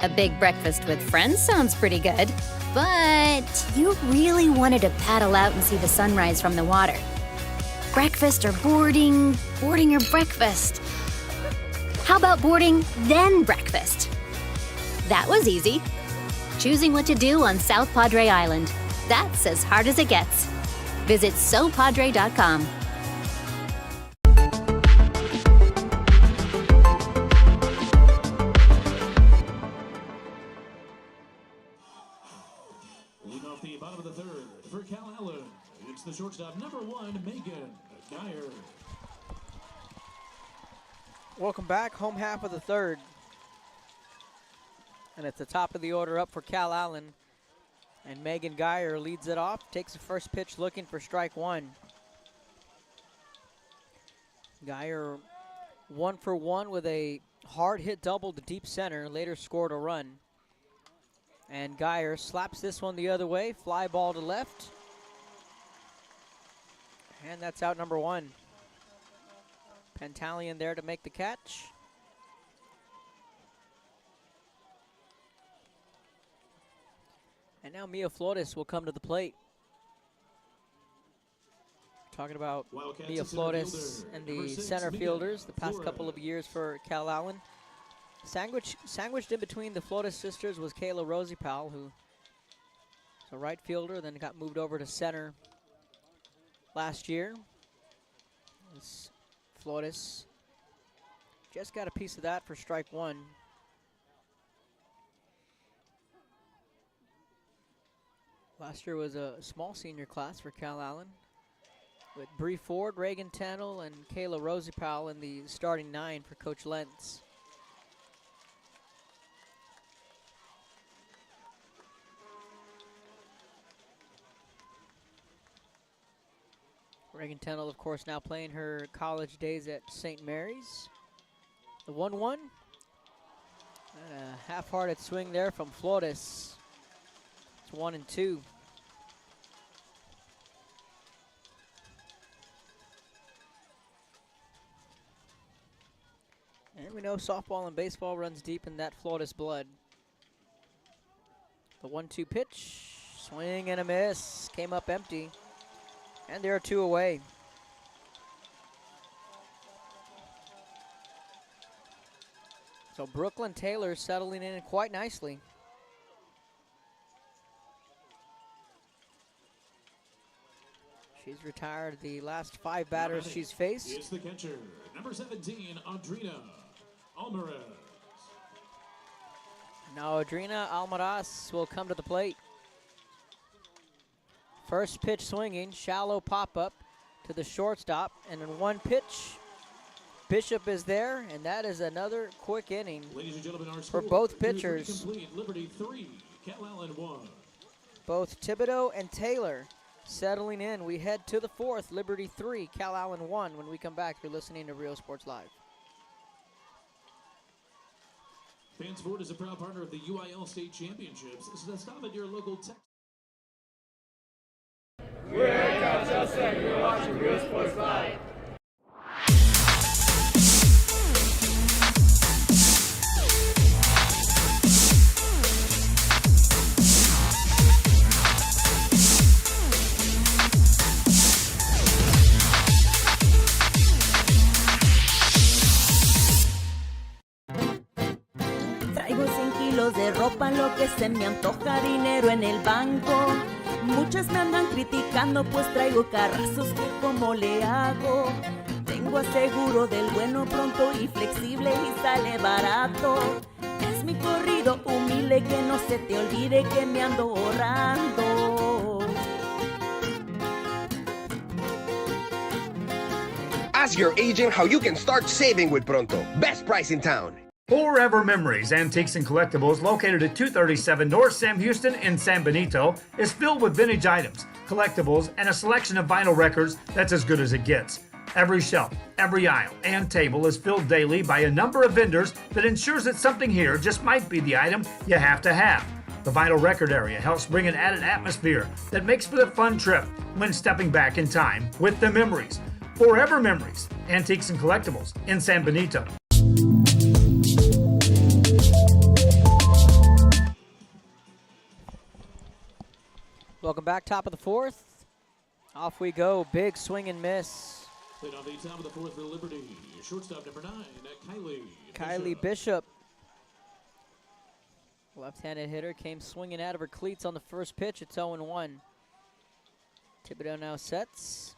S: A big breakfast with friends sounds pretty good, but you really wanted to paddle out and see the sunrise from the water. Breakfast or boarding or breakfast? How about boarding, then breakfast? That was easy. Choosing what to do on South Padre Island. That's as hard as it gets. Visit SoPadre.com.
I: Leading off the bottom of the third for Calallen, it's the shortstop, number 1, Megan Geyer.
H: Welcome back, home half of the third. And it's the top of the order up for Calallen. And Megan Geyer leads it off, takes the first pitch looking for strike 1. Geyer 1 for 1 with a hard hit double to deep center, later scored a run. And Geyer slaps this one the other way, fly ball to left. And that's out number 1. Pantaleon there to make the catch. And now Mia Flores will come to the plate. Talking about
I: Wildcats
H: Mia Flores and the
I: number 6,
H: center
I: Mia
H: fielders the past
I: Flores.
H: couple of years for Calallen. Sandwiched in between the Flores sisters was Kayla Rosipal, who is a right fielder, then got moved over to center last year. This Flores just got a piece of that for strike 1. Last year was a small senior class for Calallen, with Bree Ford, Reagan Tannell, and Kayla Rosipal in the starting 9 for Coach Lentz. Reagan Tennell, of course, now playing her college days at St. Mary's. The 1-1. And a half-hearted swing there from Flores. It's 1-2. And we know softball and baseball runs deep in that Flores blood. The 1-2 pitch. Swing and a miss. Came up empty. And there are 2 away. So Brooklyn Taylor settling in quite nicely. She's retired the last 5 batters she's faced.
I: It's the catcher, number 17, Audrina Alvarez.
H: Now Adrina Almaraz will come to the plate. First pitch swinging, shallow pop-up to the shortstop, and in one pitch, Bishop is there, and that is another quick inning
I: Ladies and gentlemen, our
H: for
I: score,
H: both
I: 2-3
H: pitchers.
I: complete. Liberty 3, Calallen 1.
H: Both Thibodeau and Taylor settling in. We head to the fourth, Liberty 3, Calallen 1. When we come back, you're listening to Real Sports Live.
I: Fans Ford is a proud partner of the UIL State Championships. So stop at your local tech.
Q: We're Cal Justin. You're watching Real Sports Live.
L: Traigo 100 kilos de ropa, lo que se me antoja, dinero en el banco. Muchas me andan criticando, pues traigo carrazos, que cómo le hago. Tengo aseguro del bueno, pronto y flexible y sale barato. Es mi corrido humilde, que no se te olvide que me ando ahorrando.
N: Ask your agent how you can start saving with Pronto. Best price in town.
F: Forever Memories Antiques and Collectibles, located at 237 North Sam Houston in San Benito, is filled with vintage items, collectibles, and a selection of vinyl records that's as good as it gets. Every shelf, every aisle, and table is filled daily by a number of vendors that ensures that something here just might be the item you have to have. The vinyl record area helps bring an added atmosphere that makes for the fun trip when stepping back in time with the memories. Forever Memories, Antiques and Collectibles in San Benito.
H: Welcome back, top of the fourth. Off we go, big swing and miss.
I: Played off the top of the fourth for Liberty. Shortstop number 9,
H: Kylie Bishop. Left-handed hitter came swinging out of her cleats on the first pitch. It's 0-1. Thibodeau now sets.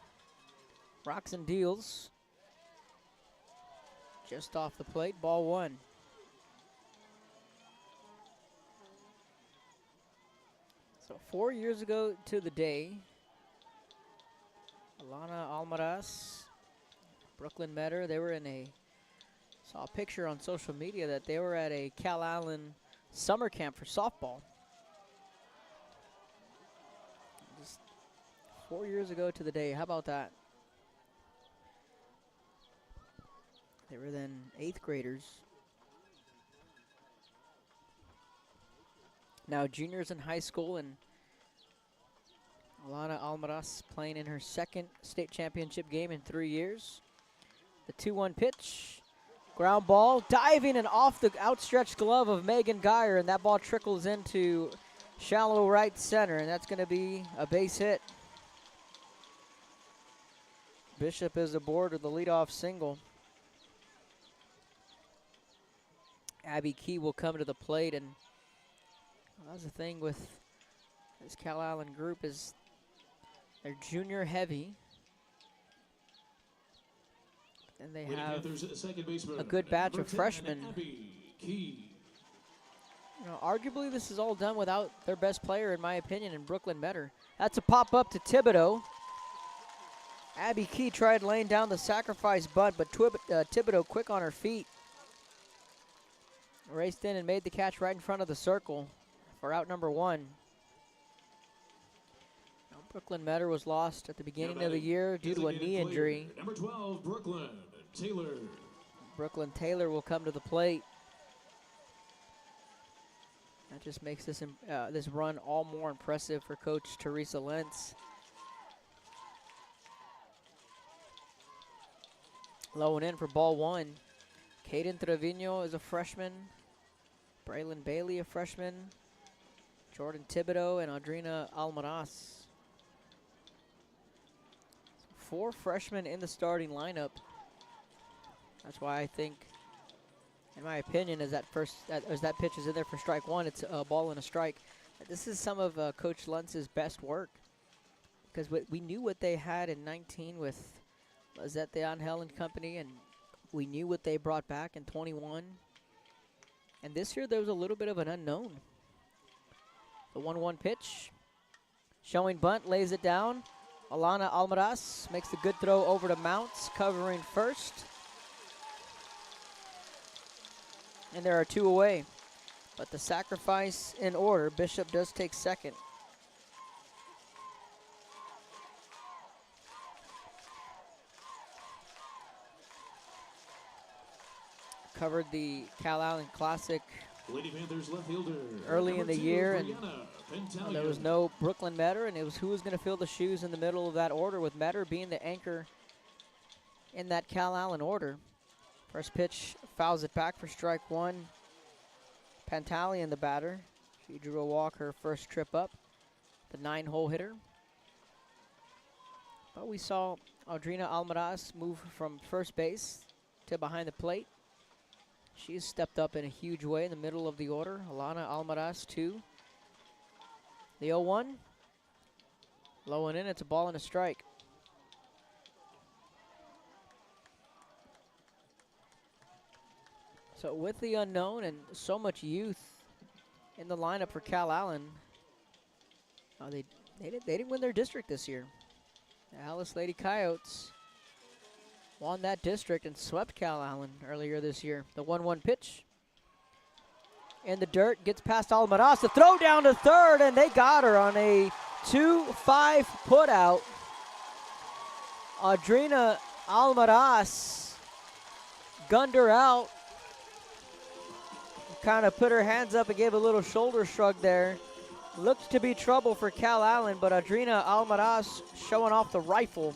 H: Rocks and deals. Just off the plate, ball one. So 4 years ago to the day, Alana Almaraz, Brooklyn Metter, they were in saw a picture on social media that they were at a Calallen summer camp for softball. Just 4 years ago to the day, how about that? They were then 8th graders. Now juniors in high school, and Alana Almaraz playing in her second state championship game in 3 years. The 2-1 pitch, ground ball, diving and off the outstretched glove of Megan Geyer, and that ball trickles into shallow right center, and that's going to be a base hit. Bishop is aboard with the leadoff single. Abby Key will come to the plate, and that's the thing with this Calallen group is they're junior heavy, and they have a good batch of freshmen. You know, arguably this is all done without their best player, in my opinion, in Brooklyn Metter. That's a pop up to Thibodeau. Abby Key tried laying down the sacrifice bunt, but Thibodeau quick on her feet. Raced in and made the catch right in front of the circle for out number one. Now, Brooklyn Metter was lost at the beginning of the year due to a knee injury.
I: Number 12, Brooklyn Taylor.
H: Brooklyn Taylor will come to the plate. That just makes this run all more impressive for Coach Teresa Lentz. Low and in for ball one. Caden Trevino is a freshman. Braylon Bailey, a freshman. Jordan Thibodeau and Adrina Almaraz. 4 freshmen in the starting lineup. That's why I think, in my opinion, as that pitch is in there for strike one, it's a ball and a strike. This is some of Coach Lentz's best work, because we knew what they had in 19 with Lizette Angel and company, and We knew what they brought back in 21. And this year there was a little bit of an unknown. The 1-1 pitch. Showing bunt, lays it down. Alana Almaraz makes the good throw over to Mounts, covering first. And there are 2 away. But the sacrifice in order, Bishop does take second. Covered the Calallen Classic
I: Lady Panthers left fielder
H: early in the year, and
I: Calallen.
H: there was no Brooklyn Metter, and it was who was going to fill the shoes in the middle of that order, with Metter being the anchor in that Calallen order. First pitch fouls it back for strike 1. Pantalian, the batter. She drew a walk her first trip up, the 9-hole hitter. But we saw Audrina Almaraz move from first base to behind the plate. She's stepped up in a huge way in the middle of the order. Alana Almaraz, 2. The 0-1. Low and in, it's a ball and a strike. So with the unknown and so much youth in the lineup for Calallen, they didn't win their district this year. The Alice Lady Coyotes won that district and swept Calallen earlier this year. The 1-1 pitch. In the dirt, gets past Almaraz. The throw down to third, and they got her on a 2-5 putout. Audrina Almaraz gunned her out. Kind of put her hands up and gave a little shoulder shrug there. Looked to be trouble for Calallen, but Audrina Almaraz showing off the rifle.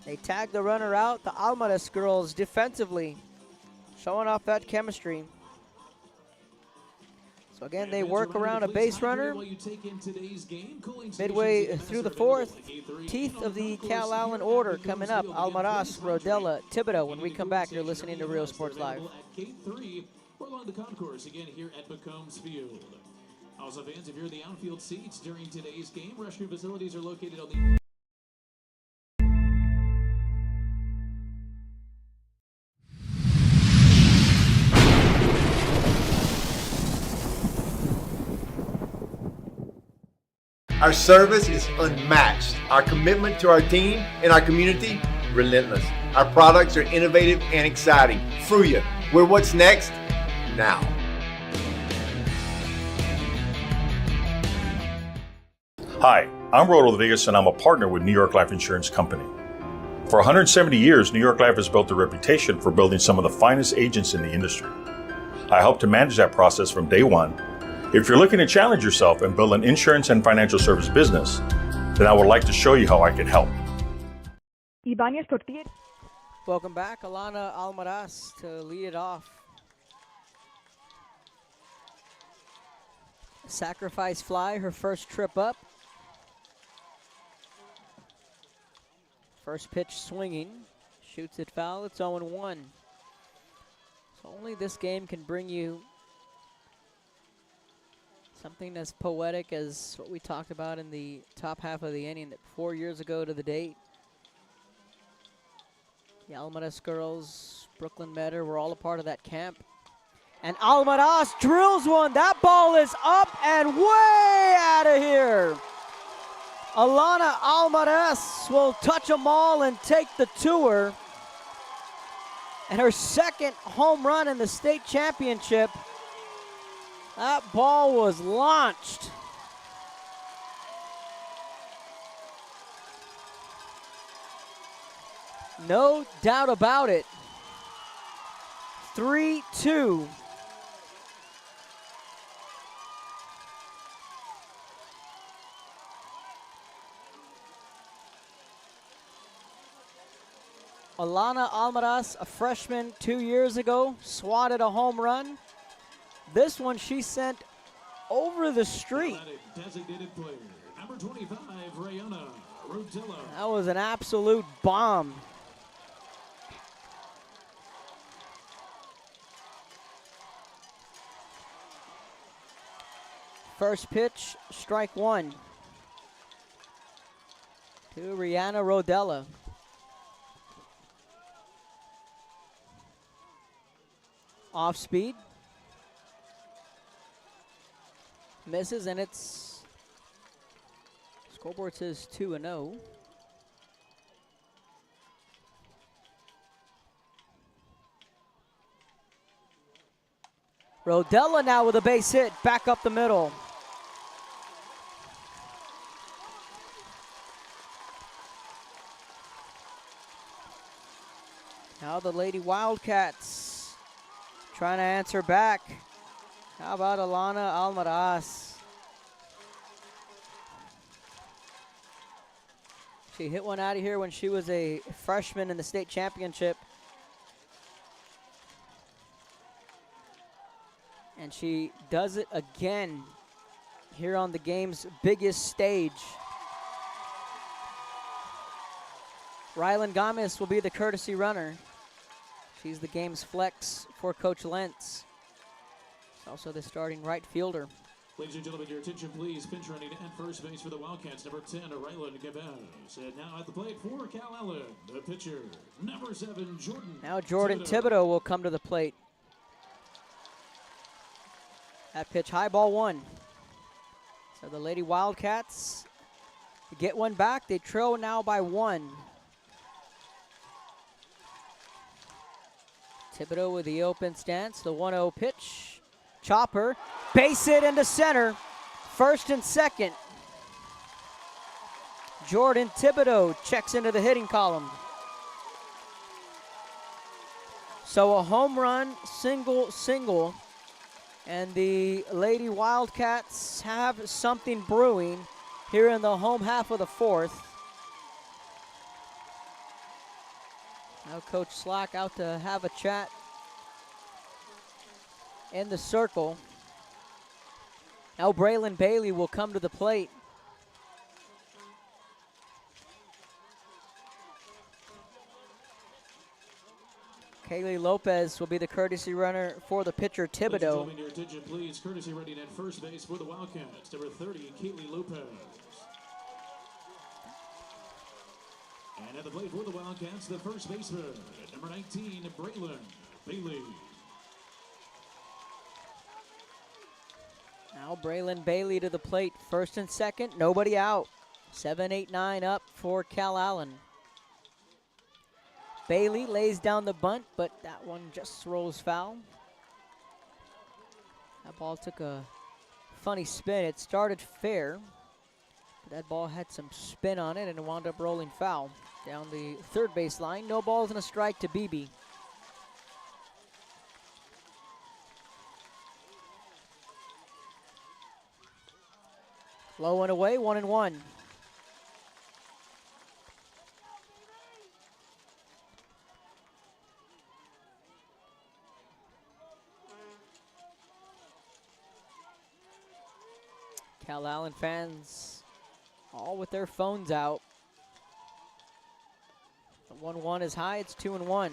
H: They tagged the runner out. The Almaraz girls defensively showing off that chemistry. So again, they work around a base runner. Midway through the fourth, teeth of the Calallen order coming up. Almaraz, Rodella, Thibodeau. When we come back, you're listening to Real Sports Live.
I: We're along the concourse again here at McCombs Field. Also, fans, if you're in the outfield seats during today's game, restroom facilities are located on the...
G: Our service is unmatched. Our commitment to our team and our community, relentless. Our products are innovative and exciting. Fruya, we're what's next now.
P: Hi, I'm Rod Rodriguez, and I'm a partner with New York Life Insurance Company. For 170 years, New York Life has built a reputation for building some of the finest agents in the industry. I help to manage that process from day one. If you're looking to challenge yourself and build an insurance and financial service business, then I would like to show you how I can help.
H: Welcome back, Alana Almaraz to lead it off. Sacrifice fly, her first trip up. First pitch swinging, shoots it foul, it's 0-1. So only this game can bring you something as poetic as what we talked about in the top half of the inning 4 years ago to the date. The Almaraz girls, Brooklyn Metter, were all a part of that camp. And Almaraz drills one. That ball is up and way out of here. Alana Almaraz will touch them all and take the tour. And her second home run in the state championship. That ball was launched. No doubt about it. 3-2. Alana Almaraz, a freshman 2 years ago, swatted a home run. This one she sent over the street.
I: Designated player, number 25, Rayana Rodella.
H: That was an absolute bomb. First pitch, strike 1 to Rihanna Rodella. Off speed. Misses, and it's scoreboard says 2-0. Rodella now with a base hit, back up the middle. Now the Lady Wildcats trying to answer back. How about Alana Almaraz? She hit one out of here when she was a freshman in the state championship. And she does it again here on the game's biggest stage. Rylan Gomez will be the courtesy runner. She's the game's flex for Coach Lentz. She's also the starting right fielder.
I: Ladies and gentlemen, your attention please. Pinch running at first base for the Wildcats, number 10, Rylan Gomez. And now at the plate for Calallen, the pitcher, number 7, Jordan.
H: Now Jordan Thibodeau will come to the plate. That pitch, high ball 1. So the Lady Wildcats get one back. They trail now by 1. Thibodeau with the open stance, the 1-0 pitch. Chopper, base hit into center. First and second. Jordan Thibodeau checks into the hitting column. So a home run, single. And the Lady Wildcats have something brewing here in the home half of the 4th. Now Coach Slack out to have a chat in the circle. Now Braylon Bailey will come to the plate. Kaylee Lopez will be the courtesy runner for the pitcher, Thibodeau.
I: Your attention, please. Courtesy running at first base for the Wildcats, number 30, Kaylee Lopez. And at the plate for the Wildcats, the first baseman, number 19, Braylon Bailey.
H: Now Braylon Bailey to the plate, first and second, nobody out. 7-8-9 up for Calallen. Bailey lays down the bunt, but that one just rolls foul. That ball took a funny spin. It started fair, but that ball had some spin on it and it wound up rolling foul. Down the third base line, no balls and a strike to Beebe. Low and away, 1-1. Calallen fans all with their phones out. The 1-1 is high, it's 2-1.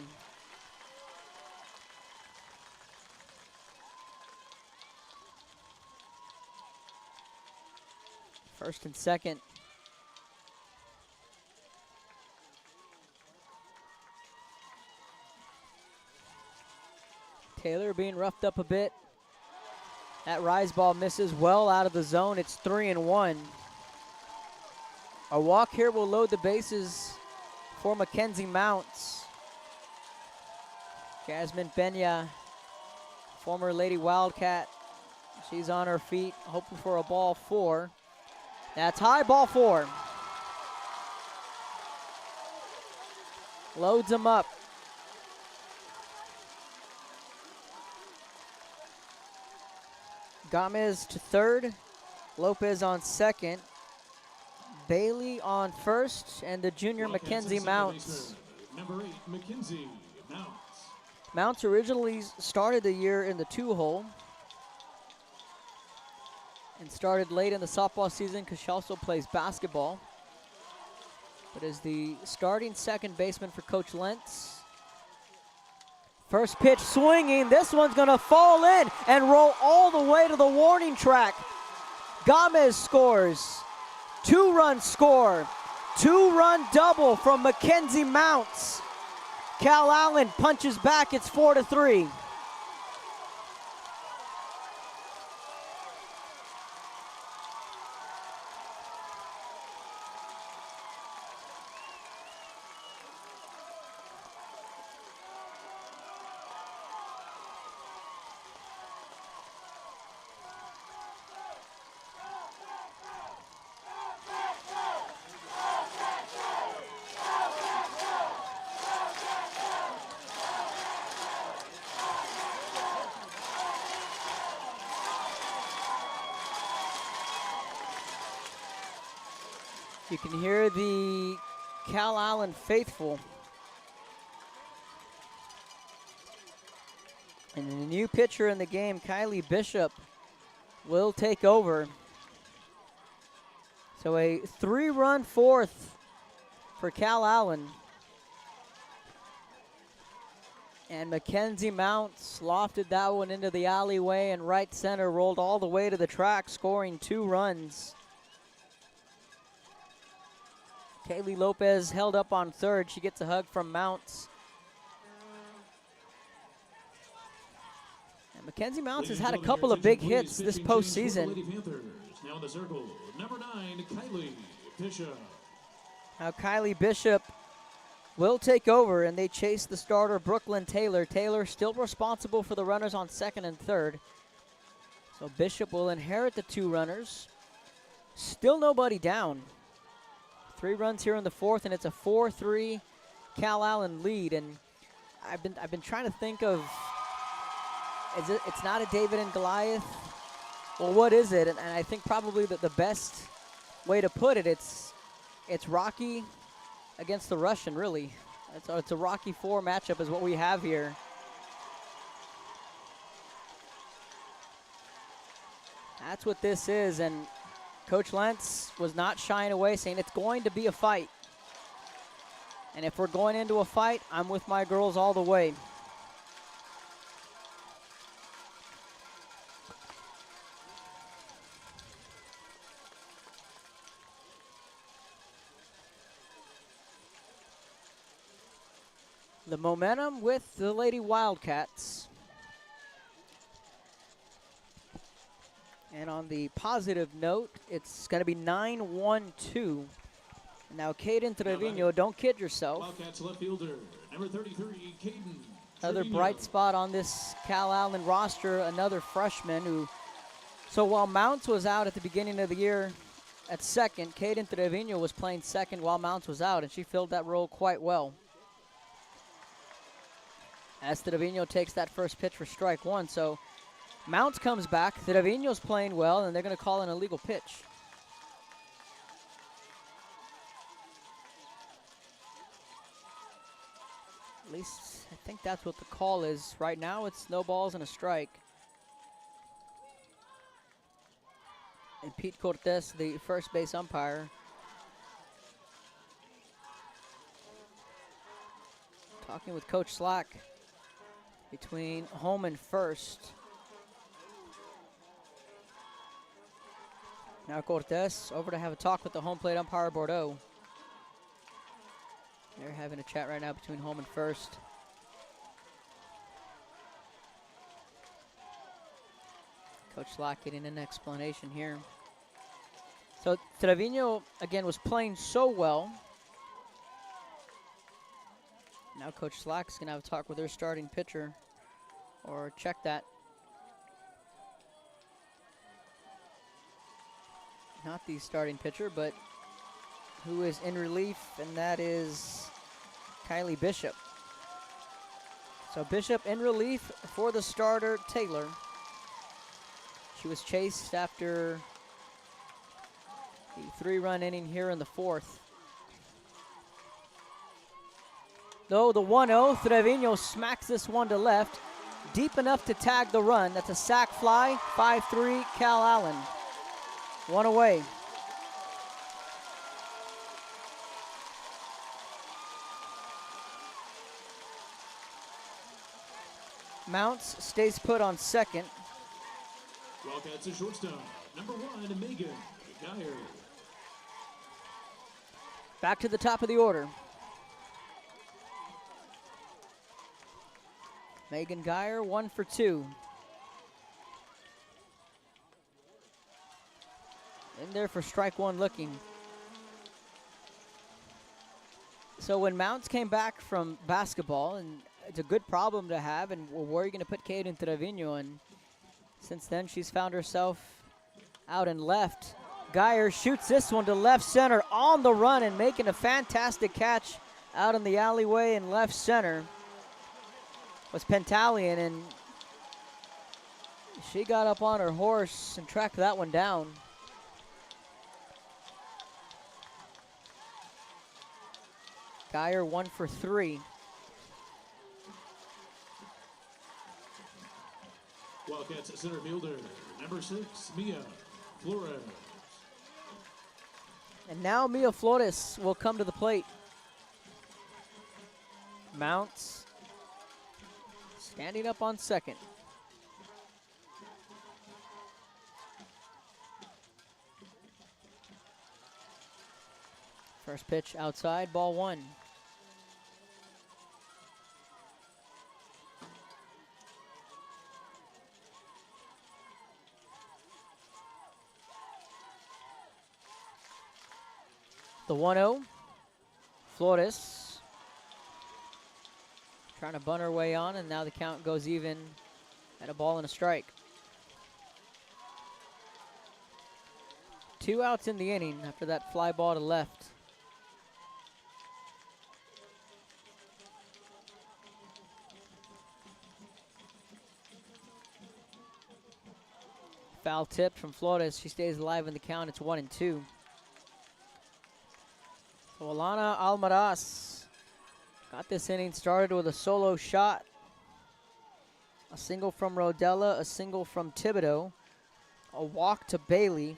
H: First and second. Taylor being roughed up a bit. That rise ball misses well out of the zone. It's 3-1. A walk here will load the bases for Mackenzie Mounts. Jasmine Benya, former Lady Wildcat. She's on her feet, hoping for a ball 4. That's high, ball 4. Loads them up. Gomez to third, Lopez on second, Bailey on first, and the junior Mackenzie Mounts.
I: Number 8, Mackenzie Mounts.
H: Mounts originally started the year in the 2-hole and started late in the softball season because she also plays basketball, but is the starting second baseman for Coach Lentz. First pitch swinging. This one's going to fall in and roll all the way to the warning track. Gomez scores. 2-run score. 2-run double from Mackenzie Mounts. Calallen punches back. It's 4-3. You can hear the Calallen faithful. And the new pitcher in the game, Kylie Bishop, will take over. So a 3-run fourth for Calallen. And Mackenzie Mounts lofted that one into the alleyway, and right center rolled all the way to the track, scoring 2 runs. Kaylee Lopez held up on third. She gets a hug from Mounts. And Mackenzie Mounts has had a couple of big hits this postseason.
I: Now in the circle, number 9, Kylie Bishop.
H: Now Kylie Bishop will take over, and they chase the starter, Brooklyn Taylor. Taylor still responsible for the runners on second and third. So Bishop will inherit the 2 runners. Still nobody down. 3 runs here in the fourth, and it's a 4-3 Calallen lead. And I've been trying to think of, it's not a David and Goliath. Well, what is it? And I think probably that the best way to put it, it's Rocky against the Russian, really. It's a Rocky 4 matchup is what we have here. That's what this is, and Coach Lentz was not shying away, saying it's going to be a fight. And if we're going into a fight, I'm with my girls all the way. The momentum with the Lady Wildcats. And on the positive note, it's going to be 9-1-2. Now, Caden Trevino, don't kid yourself.
I: Wildcats left fielder, number 33, Caden.
H: Another bright spot on this Calallen roster, another freshman who, so while Mounts was out at the beginning of the year at second, Caden Trevino was playing second while Mounts was out, and she filled that role quite well. As Trevino takes that first pitch for strike one, so Mounts comes back. Trevino's playing well, and they're going to call an illegal pitch. At least I think that's what the call is. Right now it's no balls and a strike. And Pete Cortez, the first base umpire, talking with Coach Slack between home and first. Now Cortez over to have a talk with the home plate umpire, Bordeaux. They're having a chat right now between home and first. Coach Slack getting an explanation here. So Trevino, again, was playing so well. Now Coach Slack's going to have a talk with their starting pitcher, or check that. Not the starting pitcher, but who is in relief, and that is Kylie Bishop. So Bishop in relief for the starter, Taylor. She was chased after the 3-run inning here in the fourth. Though the 1-0, Trevino smacks this one to left, deep enough to tag the run. That's a sac fly, 5-3 Calallen. One away. Mounts stays put on second.
I: Wildcats at shortstop, number 1, Megan Geyer.
H: Back to the top of the order. Megan Geyer, 1 for 2. In there for strike one looking. So when Mounts came back from basketball, and it's a good problem to have, and where are you going to put Caden Trevino? And since then, she's found herself out and left. Geyer shoots this one to left center on the run and making a fantastic catch out in the alleyway in left center was Pentalian, and she got up on her horse and tracked that one down. Geyer 1 for 3.
I: Wildcats center fielder, number 6, Mia Flores.
H: And now Mia Flores will come to the plate. Mounts standing up on second. First pitch outside, ball 1. The 1-0. Flores trying to bunt her way on, and now the count goes even at a ball and a strike. 2 outs in the inning after that fly ball to left. Foul tip from Flores. She stays alive in the count. It's 1-2. So Alana Almaraz got this inning started with a solo shot. A single from Rodella, a single from Thibodeau, a walk to Bailey,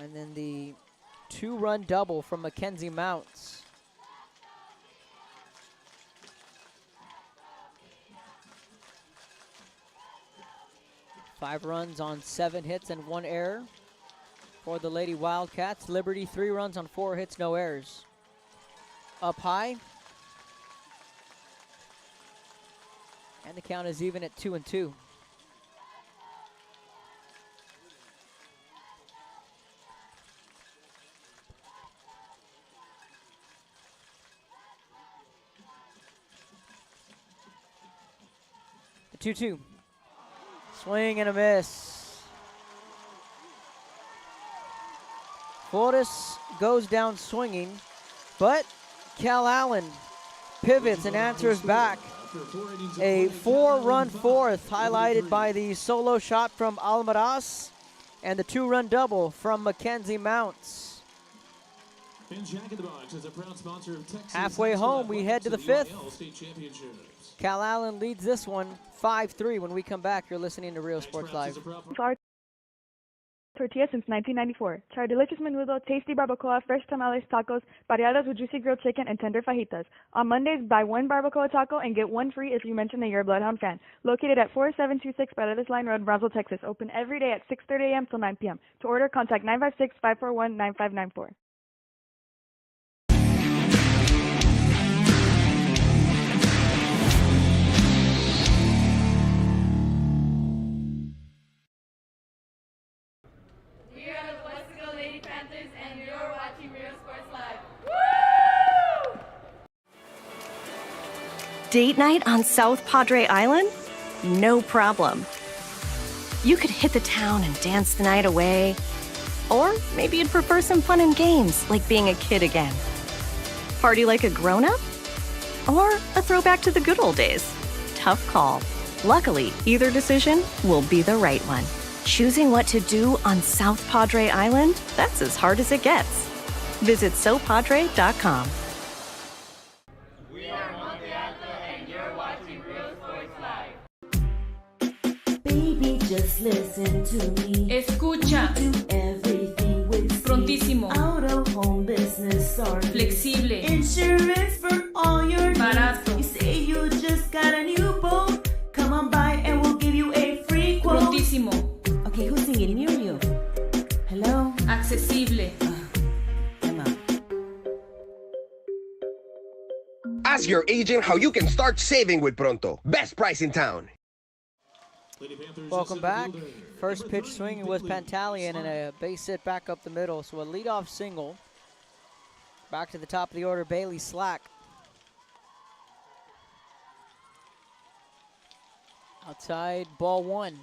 H: and then the 2-run double from Mackenzie Mounts. Five runs on 7 hits and 1 error for the Lady Wildcats. Liberty 3 runs on 4 hits, no errors. Up high. And the count is even at 2-2. The 2-2. Swing and a miss. Flores goes down swinging, but Calallen pivots and answers back. A 4-run fourth highlighted by the solo shot from Almaraz and the 2-run double from Mackenzie Mounts. Halfway home, we head to the 5th. Calallen leads this one 5-3. When we come back, you're listening to Real Sports Live.
T: Tortillas since 1994. Try delicious menudo, tasty barbacoa, fresh tamales, tacos, variadas with juicy grilled chicken, and tender fajitas. On Mondays, buy 1 barbacoa taco and get 1 free if you mention that you're a Bloodhound fan. Located at 4726 Paredes Line Road, Brownsville, Texas. Open every day at 6:30 a.m. till 9 p.m. To order, contact 956-541-9594.
U: Date night on South Padre Island? No problem. You could hit the town and dance the night away. Or maybe you'd prefer some fun and games, like being a kid again. Party like a grown-up? Or a throwback to the good old days? Tough call. Luckily, either decision will be the right one. Choosing what to do on South Padre Island? That's as hard as it gets. Visit SoPadre.com.
L: Baby, just listen to me.
V: Escucha.
L: Do everything with
V: Prontísimo.
L: Out of home business or
V: Flexible.
L: Insurance for all your
V: Barato.
L: needs. You say you just got a new boat. Come on by and we'll give you a free quote.
V: Prontísimo.
L: Okay, who's singing near you? Hello?
V: Accesible.
N: Ask your agent how you can start saving with Pronto. Best price in town.
H: Welcome back. First pitch swinging was Pantaleon and a base hit back up the middle. So a leadoff single. Back to the top of the order, Bailey Slack. Outside, ball 1.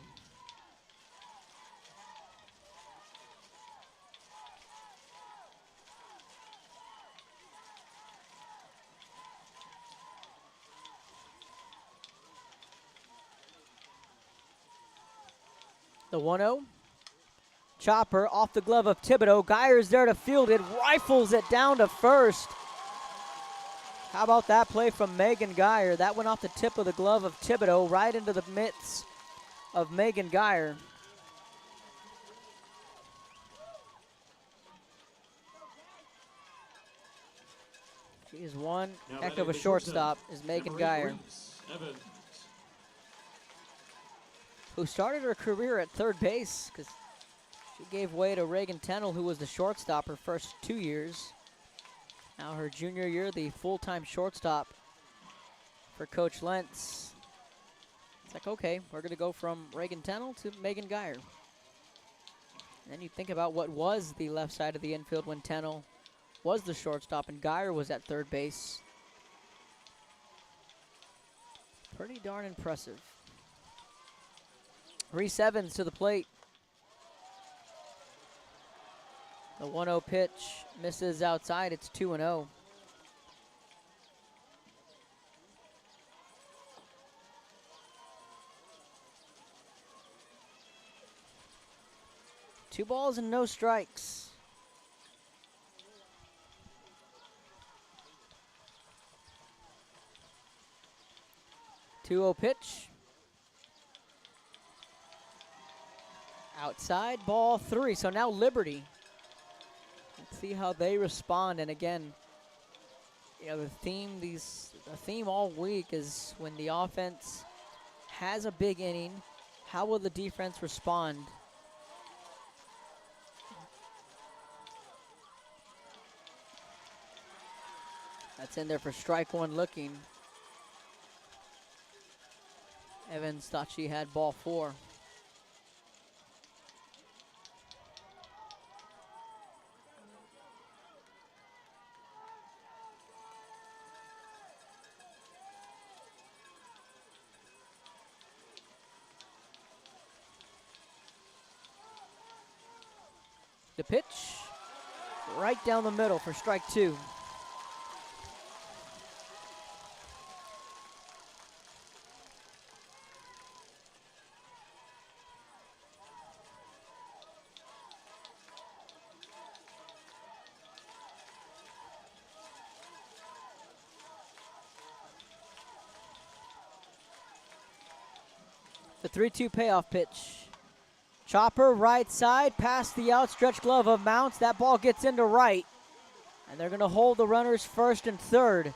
H: The 1-0. Chopper off the glove of Thibodeau. Geyer's there to field it. Rifles it down to first. How about that play from Megan Geyer? That went off the tip of the glove of Thibodeau right into the mitts of Megan Geyer. She is one heck of a shortstop, is Megan Geyer, who started her career at third base because she gave way to Reagan Tennell, who was the shortstop her first 2 years. Now her junior year, the full-time shortstop for Coach Lentz. It's like, okay, we're going to go from Reagan Tennell to Megan Geyer. And then you think about what was the left side of the infield when Tennell was the shortstop and Geyer was at third base. Pretty darn impressive. Reese Evans to the plate. The 1-0 pitch misses outside. It's 2-0. Two balls and no strikes. Two-0 pitch. Outside, ball 3. So now Liberty. Let's see how they respond. And again, you know, the theme all week is when the offense has a big inning, how will the defense respond? That's in there for strike one looking. Evans thought she had ball 4. The pitch, right down the middle for strike 2. The 3-2 payoff pitch. Chopper, right side, past the outstretched glove of Mounts. That ball gets into right. And they're going to hold the runners first and third.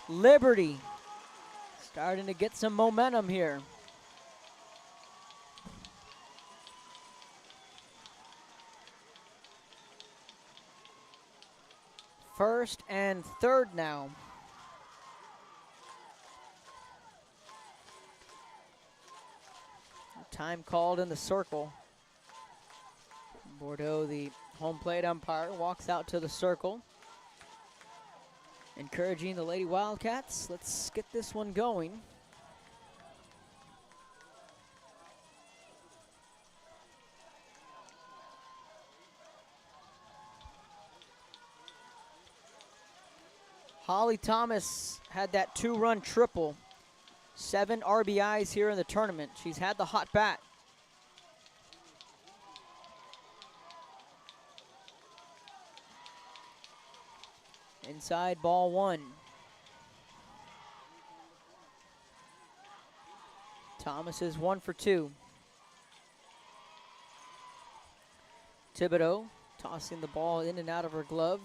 H: Liberty starting to get some momentum here. First and third now. Time called in the circle. Bordeaux, the home plate umpire, walks out to the circle, encouraging the Lady Wildcats. Let's get this one going. Holly Thomas had that 2-run triple. 7 RBIs here in the tournament. She's had the hot bat. Inside, ball 1. Thomas is 1 for 2. Thibodeau tossing the ball in and out of her glove.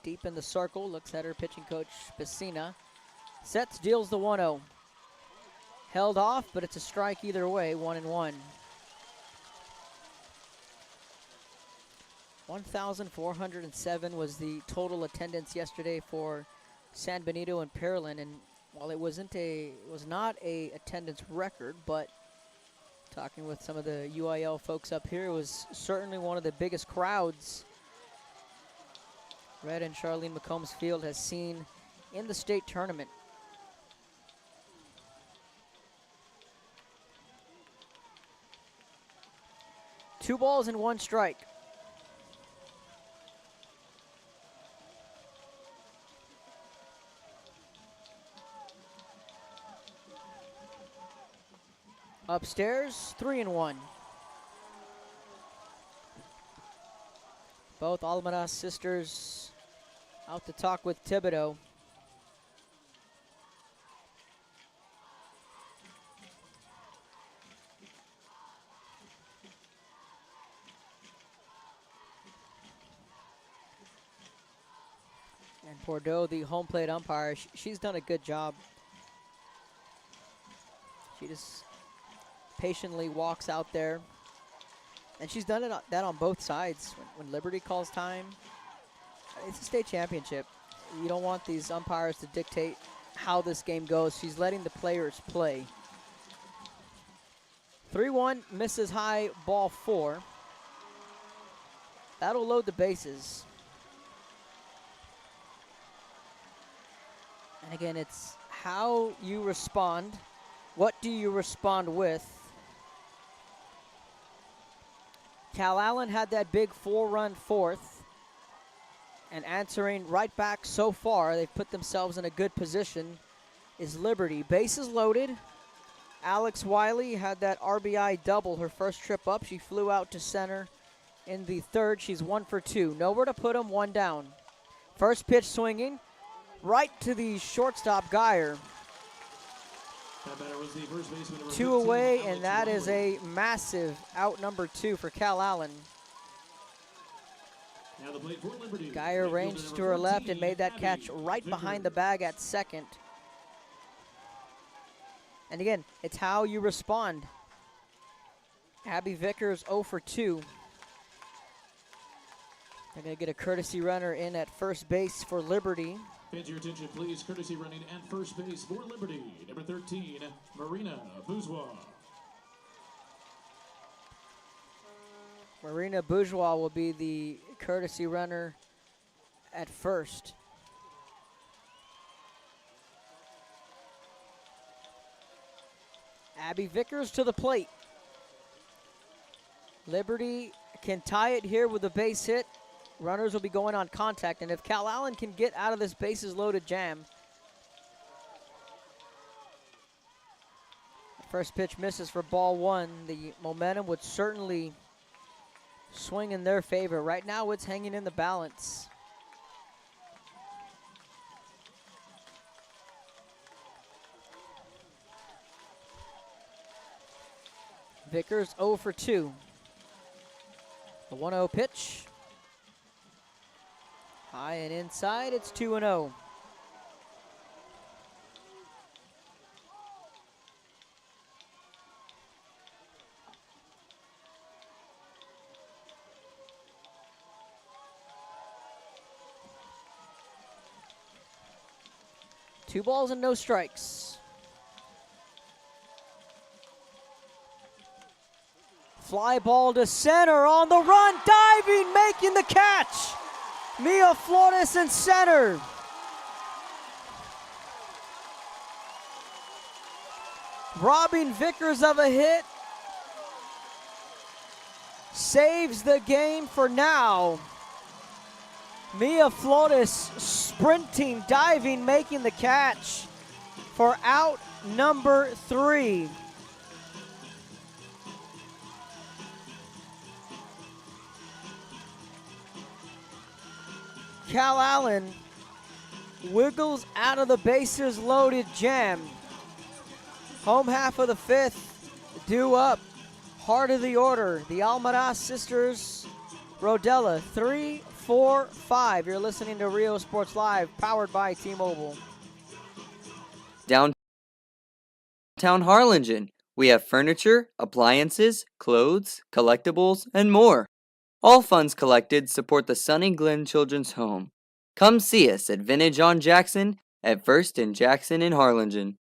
H: Deep in the circle, looks at her pitching coach, Spacina. Sets, deals the 1-0. Held off, but it's a strike either way, 1-1. 1,407 was the total attendance yesterday for San Benito and Pearland, and while it was not a attendance record, but talking with some of the UIL folks up here, it was certainly one of the biggest crowds Red and Charlene McCombs Field has seen in the state tournament. Two balls and 1 strike. Upstairs, 3-1. Both Almaraz sisters out to talk with Thibodeau. And Bordeaux, the home plate umpire, she's done a good job. She just patiently walks out there. And she's done that on both sides. When Liberty calls time, it's a state championship. You don't want these umpires to dictate how this game goes. She's letting the players play. 3-1, misses high, ball 4. That'll load the bases. And again, it's how you respond. What do you respond with? Calallen had that big 4-run fourth. And answering right back so far, they've put themselves in a good position, is Liberty. Bases loaded. Alex Wiley had that RBI double her first trip up. She flew out to center in the third. She's 1 for 2. Nowhere to put him, 1 down. First pitch swinging right to the shortstop, Geyer. 2 away, and that is a massive out number 2 for Calallen. Geyer ranged to her left and made that catch right behind the bag at second. And again, it's how you respond. Abby Vickers 0 for 2. They're going to get a courtesy runner in at first base for Liberty.
I: Fans, your attention, please. Courtesy running at first base for Liberty. Number 13, Marina Bourgeois.
H: Marina Bourgeois will be the courtesy runner at first. Abby Vickers to the plate. Liberty can tie it here with a base hit. Runners will be going on contact, and if Calallen can get out of this bases loaded jam. First pitch misses for ball 1. The momentum would certainly swing in their favor. Right now it's hanging in the balance. Vickers 0 for 2. The 1-0 pitch. High and inside, it's 2-0. Two balls and no strikes. Fly ball to center on the run, diving, making the catch. Mia Flores in center. Robbing Vickers of a hit. Saves the game for now. Mia Flores sprinting, diving, making the catch for out number 3. Calallen wiggles out of the bases loaded jam. Home half of the 5th, due up. Heart of the order, the Almaraz sisters, Rodella, 3, 4, 5. You're listening to Rio Sports Live, powered by T-Mobile.
A: Downtown Harlingen, we have furniture, appliances, clothes, collectibles, and more. All funds collected support the Sunny Glen Children's Home. Come see us at Vintage on Jackson at First and Jackson in Harlingen.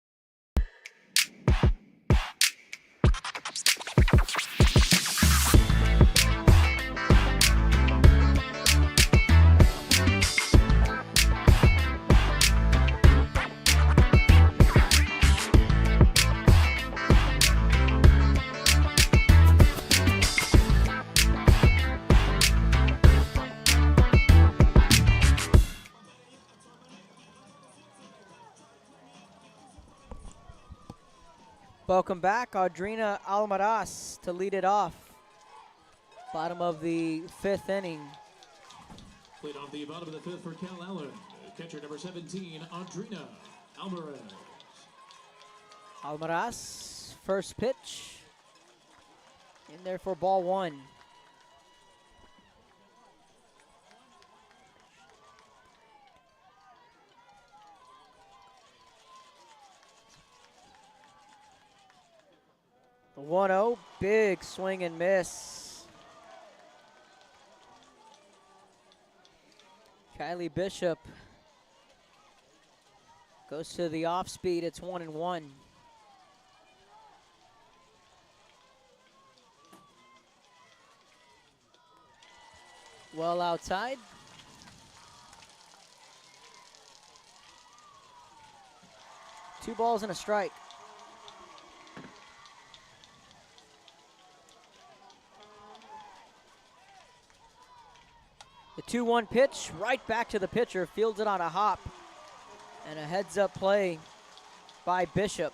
H: Welcome back, Audrina Almaraz to lead it off. Bottom of the 5th inning.
I: Played off the bottom of the 5th for Calallen. Catcher number 17, Audrina Almaraz.
H: Almaraz, first pitch. In there for ball 1. The 1-0, big swing and miss. Kylie Bishop goes to the off speed. It's 1-1. Well outside. Two balls and a strike. The 2-1 pitch, right back to the pitcher, fields it on a hop. And a heads-up play by Bishop.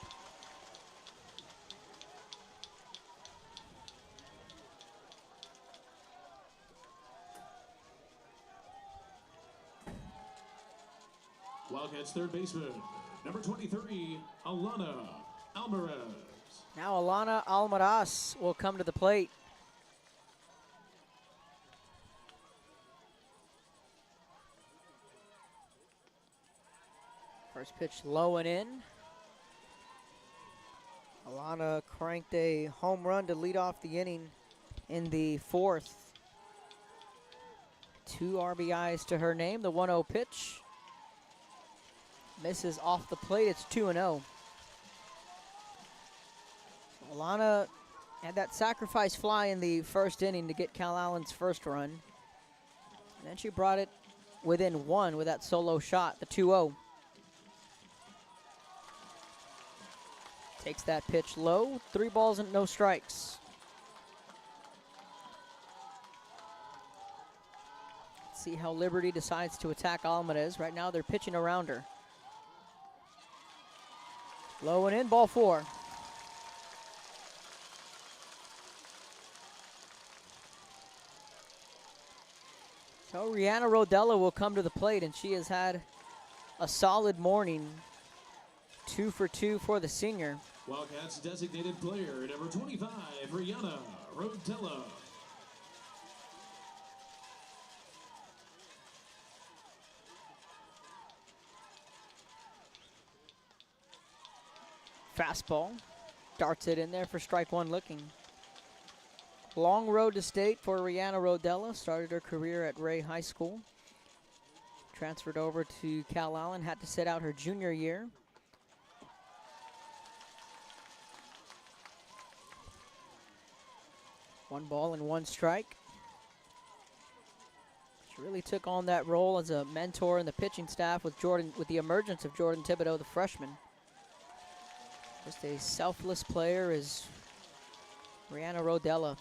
I: Wildcats third baseman, number 23, Alana Alvarez.
H: Now Alana Almaraz will come to the plate. First pitch low and in. Alana cranked a home run to lead off the inning in the fourth. 2 RBIs to her name. The 1-0 pitch misses off the plate. It's 2-0. Alana had that sacrifice fly in the first inning to get Calallen's first run. And then she brought it within 1 with that solo shot, the 2-0. Takes that pitch low, 3 balls and no strikes. Let's see how Liberty decides to attack Alvarez. Right now they're pitching around her. Low and in, ball 4. So Rihanna Rodella will come to the plate, and she has had a solid morning. 2 for 2 for the senior.
I: Wildcats designated player, number 25, Rihanna Rodella.
H: Fastball, darts it in there for strike 1 looking. Long road to state for Rihanna Rodella. Started her career at Ray High School. Transferred over to Calallen, had to sit out her junior year. One ball and 1 strike. She really took on that role as a mentor in the pitching staff with the emergence of Jordan Thibodeau, the freshman. Just a selfless player is Rihanna Rodella.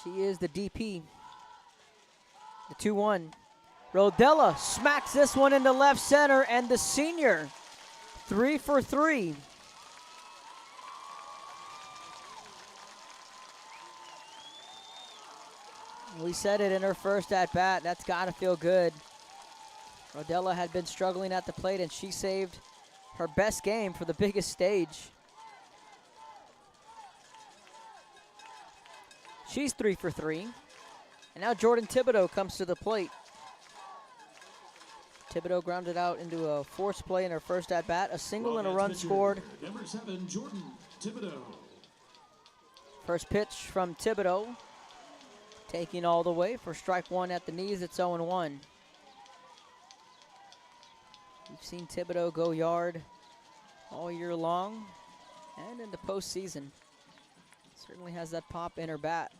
H: She is the DP. The 2-1. Rodella smacks this one into left center, and the senior 3 for 3. We said it in her first at-bat. That's got to feel good. Rodella had been struggling at the plate, and she saved her best game for the biggest stage. She's 3 for 3. And now Jordan Thibodeau comes to the plate. Thibodeau grounded out into a forced play in her first at-bat. A single and a run scored.
I: Number 7, Jordan Thibodeau.
H: First pitch from Thibodeau. Taking all the way for strike 1 at the knees. It's 0-1. We've seen Thibodeau go yard all year long and in the postseason. Certainly has that pop in her bat.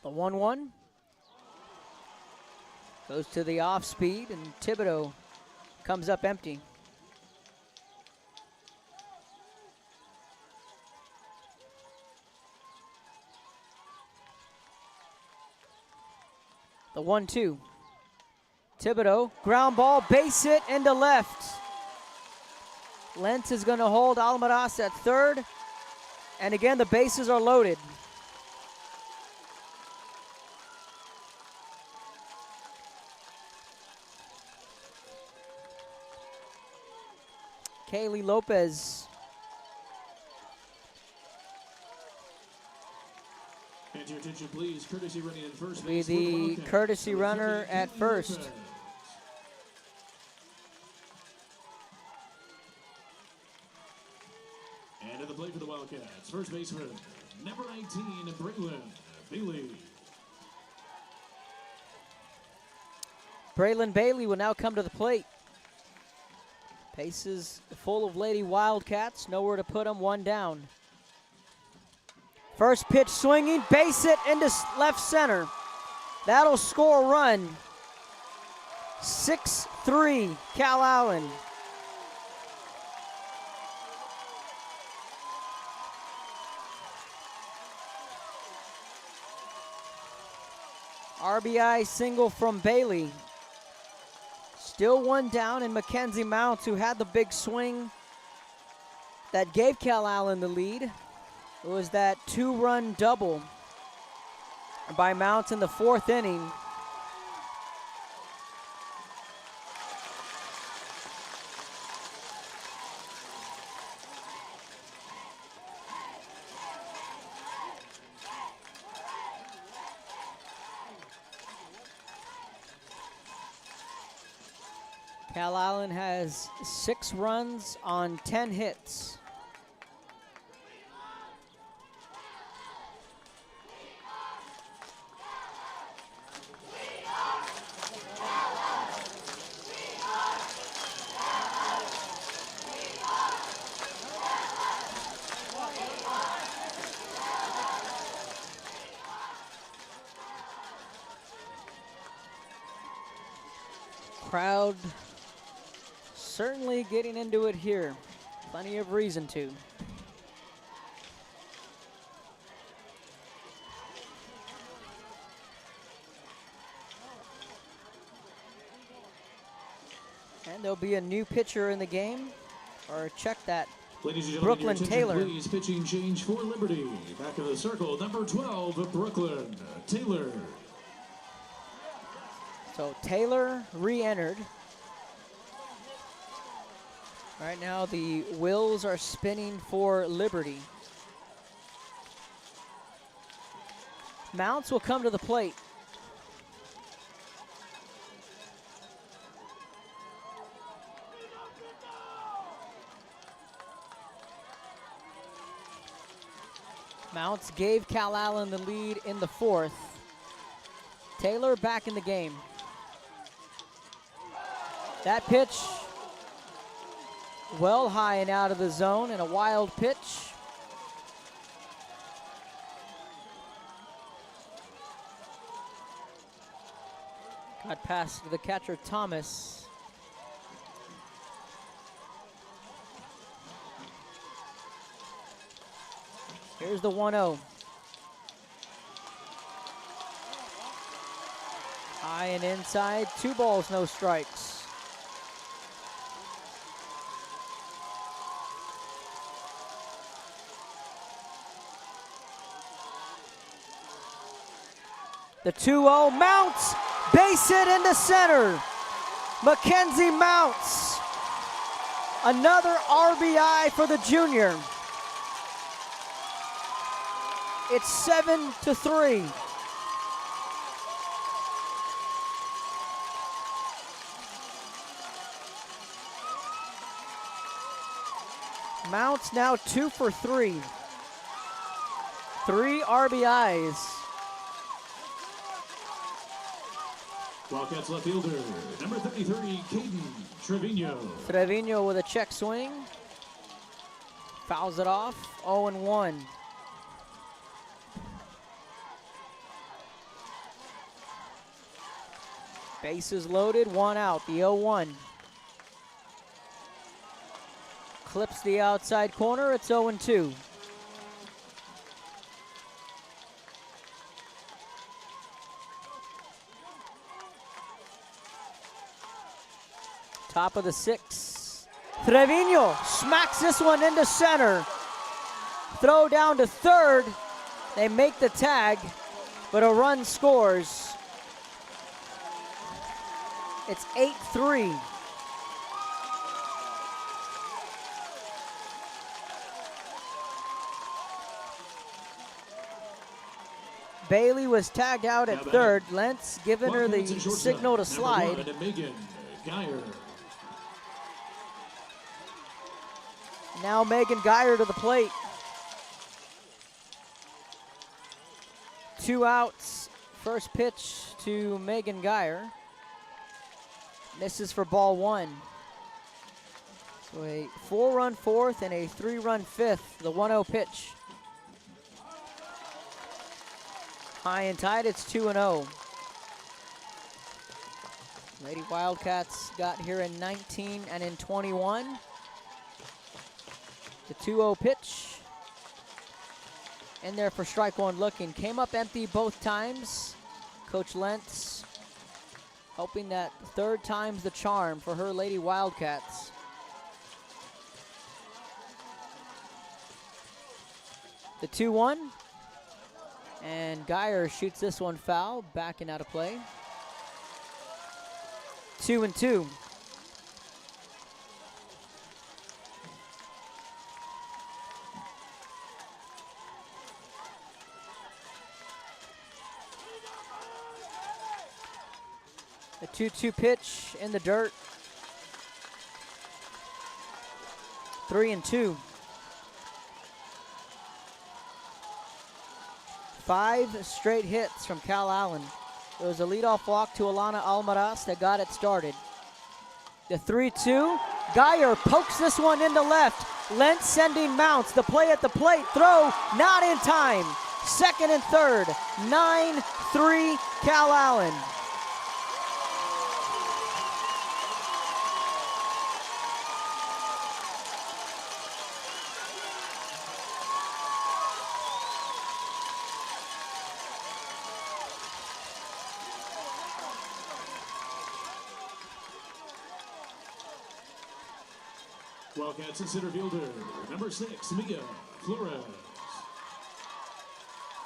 H: The 1-1 goes to the off speed, and Thibodeau comes up empty. The 1-2. Thibodeau, ground ball, base hit into left. Lentz is going to hold Almaraz at third. And again, the bases are loaded. Kaylee Lopez.
I: And your attention, please. Courtesy running in first
H: Be
I: base. for
H: the
I: Wildcats.
H: courtesy
I: Number
H: runner
I: 30,
H: at
I: Kaylee
H: first.
I: Lopez. And at the plate for the Wildcats, first baseman, number 19, Braylon Bailey.
H: Braylon Bailey will now come to the plate. Bases full of Lady Wildcats. Nowhere to put them, one down. First pitch swinging, base hit into left center. That'll score a run. 6-3, Calallen. RBI single from Bailey. Still one down, and Mackenzie Mounts, who had the big swing that gave Calallen the lead. It was that two-run double by Mounts in the fourth inning. Calallen has 6 runs on 10 hits. Crowd certainly getting into it here. Plenty of reason to. And there'll be a new pitcher in the game. Or check that.
I: Ladies and gentlemen,
H: Brooklyn
I: your attention,
H: Taylor.
I: please. Pitching change for Liberty. Back of the circle, number 12, Brooklyn Taylor.
H: So Taylor re-entered. Right now the wheels are spinning for Liberty. Mounts will come to the plate. Mounts gave Calallen the lead in the fourth. Taylor back in the game. That pitch well high and out of the zone, and a wild pitch. Got past the catcher, Thomas. Here's the 1-0. High and inside, 2 balls, no strikes. The 2-0, Mounts, base hit into center. Mackenzie Mounts, another RBI for the junior. It's 7-3. Mounts now 2 for 3. 3 RBIs.
I: Wildcats left fielder, number 33, Caden Trevino.
H: Trevino with a check swing. Fouls it off, 0-1. Bases loaded, 1 out, the 0-1. Clips the outside corner, it's 0-2. Top of the 6th. Trevino smacks this one into center. Throw down to third. They make the tag, but a run scores. It's 8-3. Bailey was tagged out at third. Lentz giving her the signal to slide. Now Megan Geyer to the plate. 2 outs. First pitch to Megan Geyer. Misses for ball 1. So a 4-run fourth and a 3-run fifth. The 1-0 pitch. High and tight, it's 2-0. Lady Wildcats got here in 19 and in 21. The 2-0 pitch. In there for strike one looking. Came up empty both times. Coach Lentz hoping that third time's the charm for her Lady Wildcats. The 2-1. And Geyer shoots this one foul, backing out of play. 2-2. The 2-2 pitch in the dirt. 3-2. 5 straight hits from Calallen. There was a leadoff walk to Alana Almaraz that got it started. The 3-2. Geyer pokes this one into left. Lentz sending Mounts. The play at the plate. Throw not in time. Second and third. 9-3 Calallen.
I: Wildcats and center fielder, number 6, Mia Flores.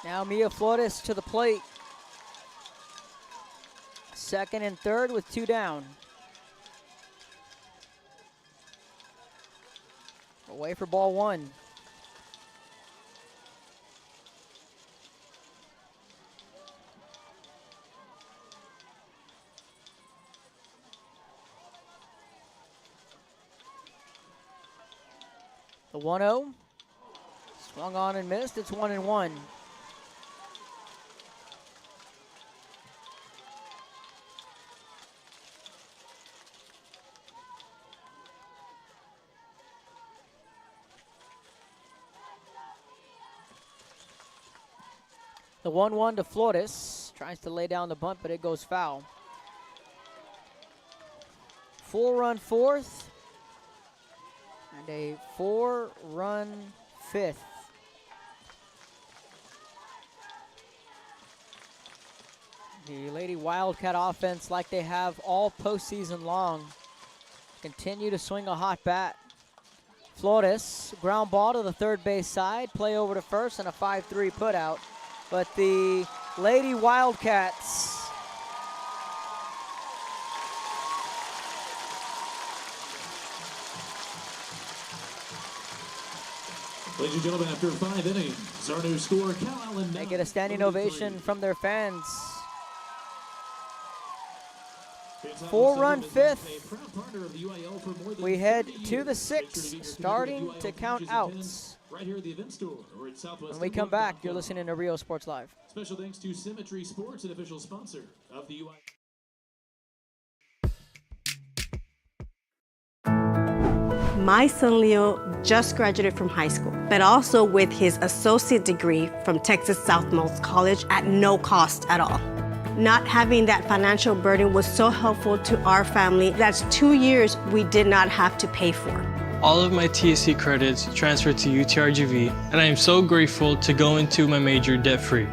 H: Now Mia Flores to the plate. Second and third with 2 down. Away for ball 1. The 1-0, swung on and missed. It's 1-1. The 1-1 to Flores. Tries to lay down the bunt, but it goes foul. 4-run fourth. And a 4-run fifth. The Lady Wildcat offense, like they have all postseason long, continue to swing a hot bat. Flores, ground ball to the third base side, play over to first, and a 5-3 putout. But the Lady Wildcats
I: Ladies and gentlemen, after 5 innings, our new score, Calallen.
H: They get a standing ovation from their fans. 4-run fifth. We head to the 6th, starting to count outs.
I: Right here at the event store, or at Southwest.
H: When we come back, you're listening to Rio Sports Live.
I: Special thanks to Symmetry Sports, an official sponsor of the UIL.
J: My son Leo just graduated from high school, but also with his associate degree from Texas Southmost College at no cost at all. Not having that financial burden was so helpful to our family. That's 2 years we did not have to pay for.
K: All of my TSC credits transferred to UTRGV, and I am so grateful to go into my major debt-free.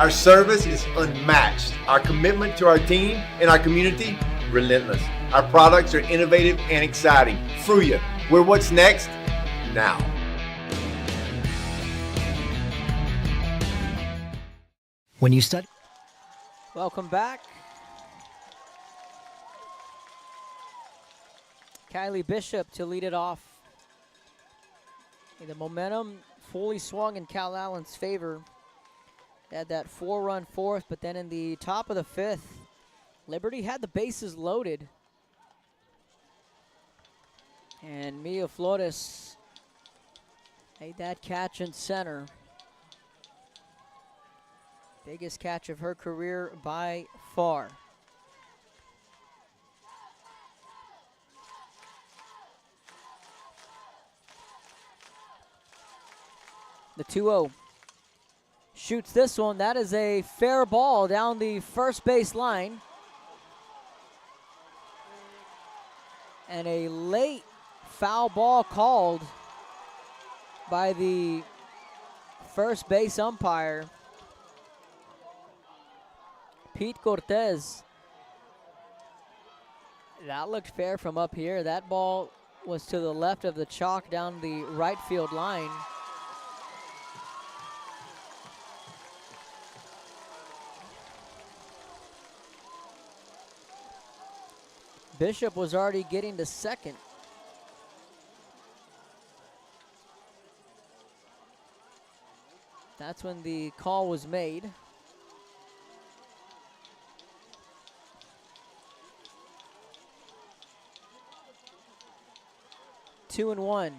G: Our service is unmatched. Our commitment to our team and our community, relentless. Our products are innovative and exciting. Fruya, we're what's next now.
R: When you study.
H: Welcome back. Kylie Bishop to lead it off. The momentum fully swung in Calallen's favor. They had that 4-run fourth, but then in the top of the fifth, Liberty had the bases loaded. And Mia Flores made that catch in center. Biggest catch of her career by far. The 2-0. Shoots this one. That is a fair ball down the first base line. And a late foul ball called by the first base umpire, Pete Cortez. That looked fair from up here. That ball was to the left of the chalk down the right field line. Bishop was already getting to second. That's when the call was made. Two and one.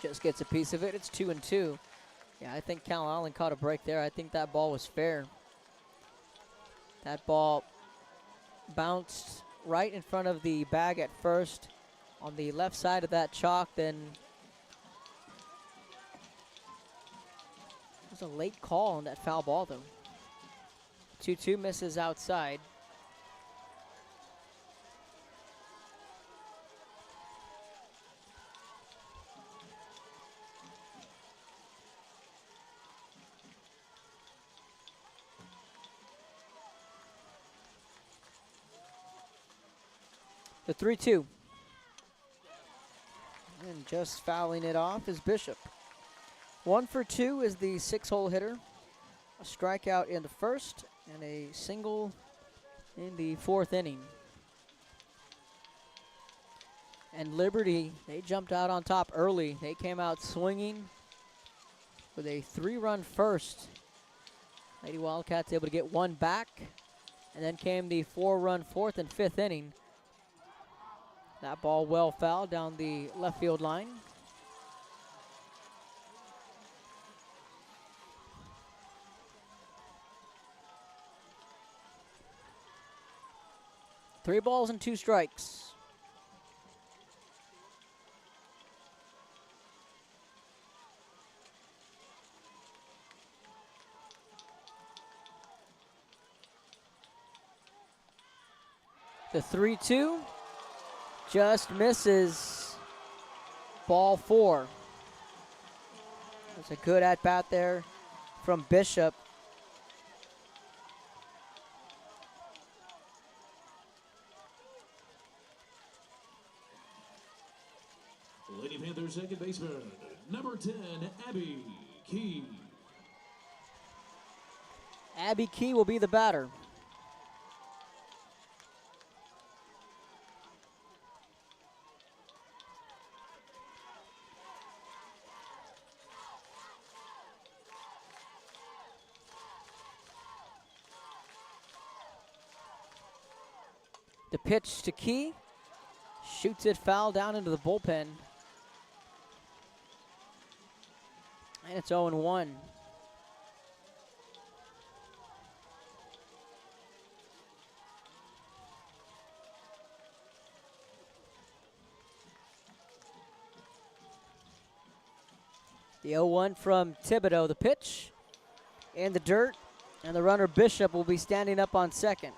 H: Just gets a piece of it. It's 2-2. Yeah, I think Calallen caught a break there. I think that ball was fair. That ball bounced right in front of the bag at first on the left side of that chalk. Then it was a late call on that foul ball, though. 2-2 misses outside. The 3-2. And just fouling it off is Bishop. 1 for 2 is the 6-hole hitter. A strikeout in the first and a single in the fourth inning. And Liberty, they jumped out on top early. They came out swinging with a 3-run first. Lady Wildcats able to get one back. And then came the 4-run fourth and fifth inning. That ball well fouled down the left field line. Three balls and 2 strikes. The 3-2 just misses. Ball 4. That's a good at-bat there from Bishop.
I: Lady Panthers second baseman, number 10, Abby Key.
H: Abby Key will be the batter. The pitch to Key. Shoots it foul down into the bullpen. And it's 0-1. The 0-1 from Thibodeau. The pitch in the dirt. And the runner Bishop will be standing up on second.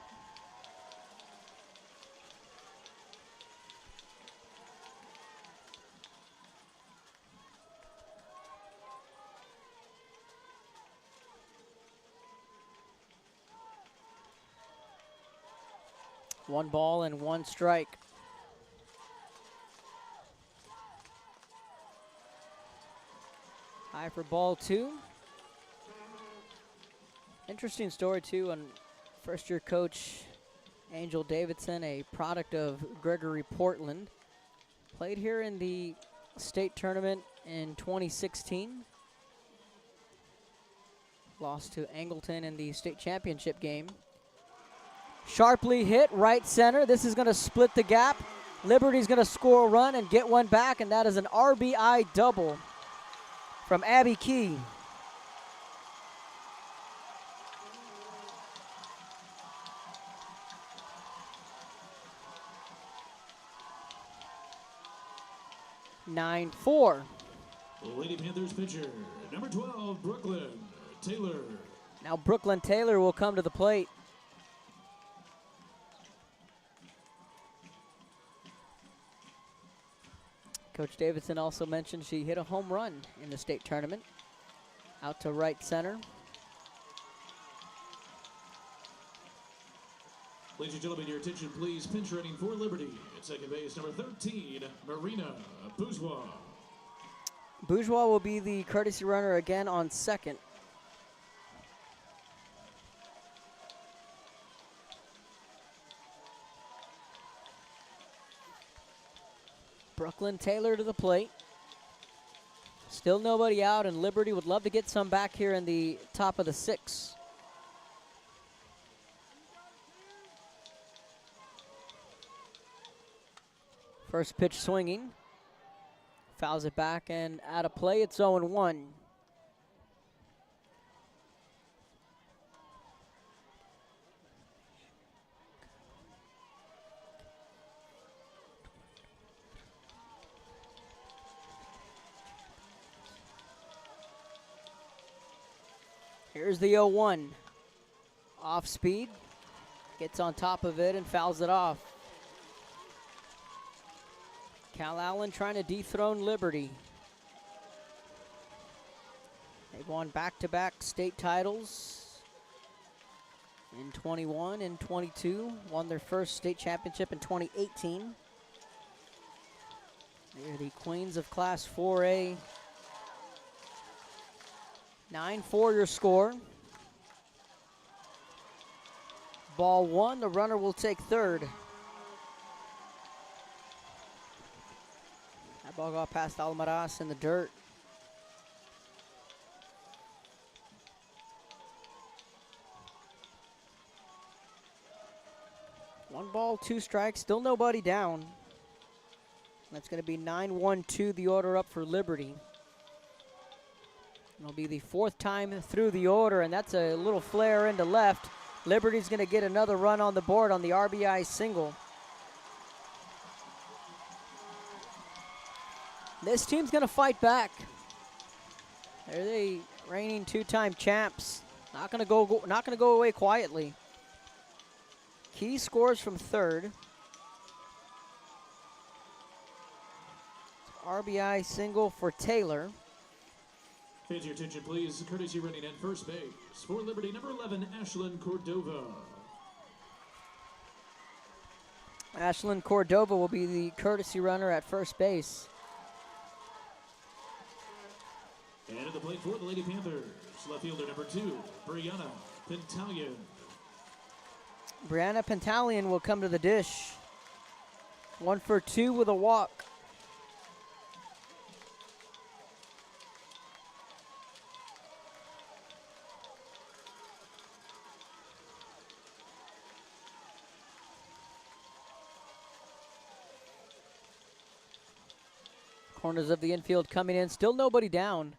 H: 1 ball and 1 strike. High for ball 2. Interesting story too on first-year coach Angel Davidson, a product of Gregory Portland. Played here in the state tournament in 2016. Lost to Angleton in the state championship game. Sharply hit right center. This is going to split the gap. Liberty's going to score a run and get one back, and that is an RBI double from Abby Key. (9-4).
I: Lady Panthers pitcher, number 12, Brooklyn Taylor.
H: Now Brooklyn Taylor will come to the plate. Coach Davidson also mentioned she hit a home run in the state tournament. Out to right center.
I: Ladies and gentlemen, your attention please. Pinch running for Liberty at second base, number 13, Marina Bourgeois.
H: Bourgeois will be the courtesy runner again on second. Brooklyn Taylor to the plate. Still nobody out, and Liberty would love to get some back here in the top of the 6th. First pitch swinging. Fouls it back and out of play. It's 0-1. Here's the 0-1. Off speed. Gets on top of it and fouls it off. Calallen trying to dethrone Liberty. They've won back-to-back state titles in 21 and 22. Won their first state championship in 2018. They're the queens of Class 4A. 9-4 your score. Ball 1, the runner will take third. That ball got past Almaraz in the dirt. One ball, 2 strikes, still nobody down. That's going to be 9-1-2, the order up for Liberty. It'll be the 4th time through the order, and that's a little flare into left. Liberty's going to get another run on the board on the RBI single. This team's going to fight back. They're the reigning 2-time champs. Not going to go away quietly. Key scores from third. RBI single for Taylor.
I: Fans, your attention, please. Courtesy running at first base for Liberty, number 11, Ashlyn Cordova.
H: Ashlyn Cordova will be the courtesy runner at first base.
I: And at the plate for the Lady Panthers, left fielder number 2, Brianna Pentalion.
H: Brianna Pentalion will come to the dish. 1 for 2 with a walk. Corners of the infield coming in, still nobody down.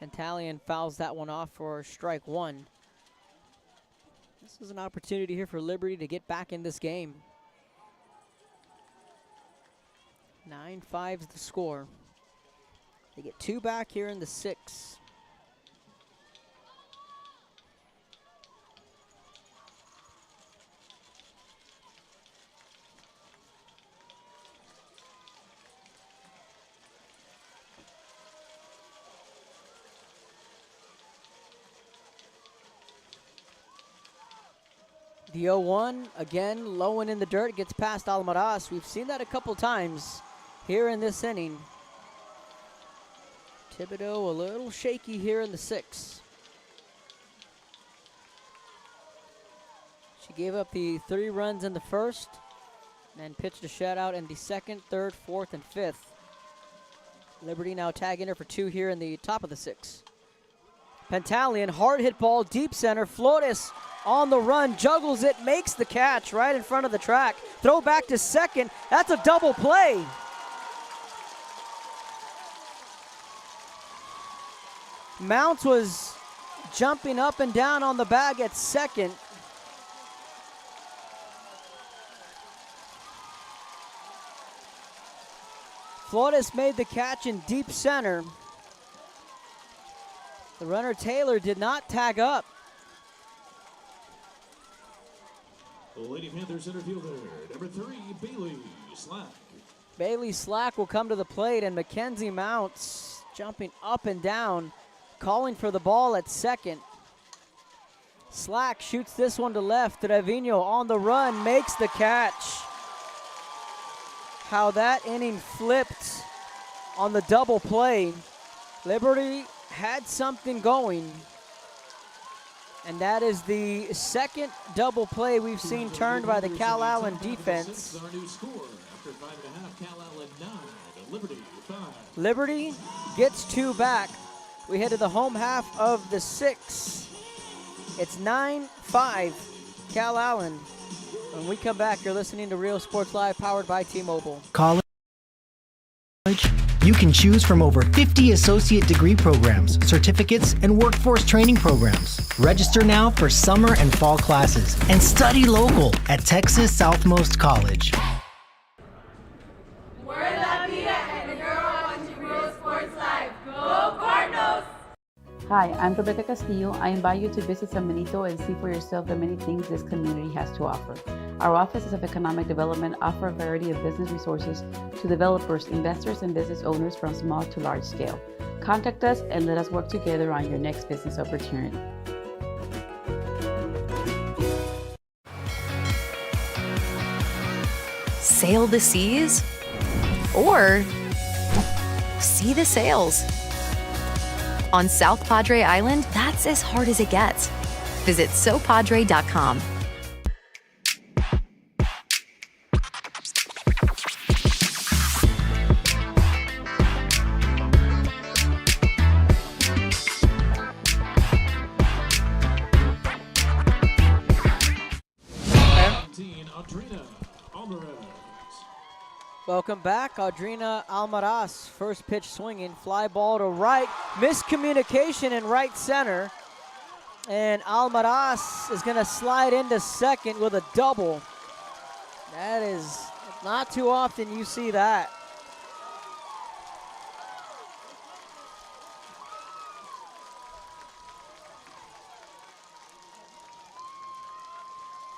H: Pentalion fouls that one off for strike 1. This is an opportunity here for Liberty to get back in this game. 9-5 is the score. They get 2 back here in the 6th. The 0-1, again, low and in the dirt, gets past Almaraz. We've seen that a couple times here in this inning. Thibodeau a little shaky here in the 6th. She gave up the 3 runs in the first and pitched a shutout in the 2nd, 3rd, 4th, and 5th. Liberty now tagging her for 2 here in the top of the 6th. Pentallion, hard hit ball, deep center. Flores on the run, juggles it, makes the catch right in front of the track. Throw back to second. That's a double play. Mounts was jumping up and down on the bag at second. Flores made the catch in deep center. The runner Taylor did not tag up.
I: The Lady Panthers center fielder, number 3, Bailey Slack.
H: Bailey Slack will come to the plate, and Mackenzie Mounts jumping up and down, calling for the ball at second. Slack shoots this one to left. Trevino on the run, makes the catch. How that inning flipped on the double play. Liberty had something going, and that is the second double play we've seen turned by the Calallen defense.
I: Our new score after 5.5, Calallen 9, Liberty 5.
H: Liberty gets 2 back. We head to the home half of the 6th. It's 9-5, Calallen. When we come back, you're listening to Real Sports Live, powered by T-Mobile.
R: College, you can choose from over 50 associate degree programs, certificates, and workforce training programs. Register now for summer and fall classes and study local at Texas Southmost College.
Q: We're La Vida and you're watching Real Sports Live. Go Cardinals!
C: Hi, I'm Rebecca Castillo. I invite you to visit San Benito and see for yourself the many things this community has to offer. Our offices of economic development offer a variety of business resources to developers, investors, and business owners from small to large scale. Contact us and let us work together on your next business opportunity.
B: Sail the seas or see the sails. On South Padre Island, that's as hard as it gets. Visit sopadre.com.
H: Welcome back. Audrina Almaraz, first pitch swinging, fly ball to right. Miscommunication in right center. And Almaraz is going to slide into second with a double. That is not too often you see that.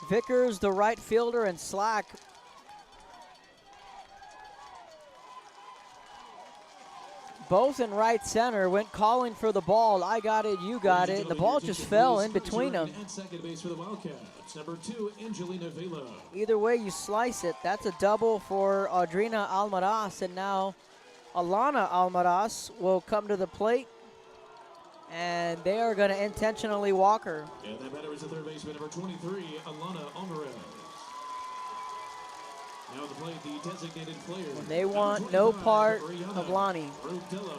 H: Vickers, the right fielder, and Slack both in right center, went calling for the ball. I got it, you got it. And the ball just fell in between them.
I: Second base for the Wildcats, number 2, Angelina Vela.
H: Either way you slice it, that's a double for Audrina Almaraz. And now Alana Almaraz will come to the plate. And they are going to intentionally walk her.
I: And that batter is the third baseman, number 23, Alana Alvarez. Now to play the designated player.
H: And they want no part of Lonnie.
I: Rodella.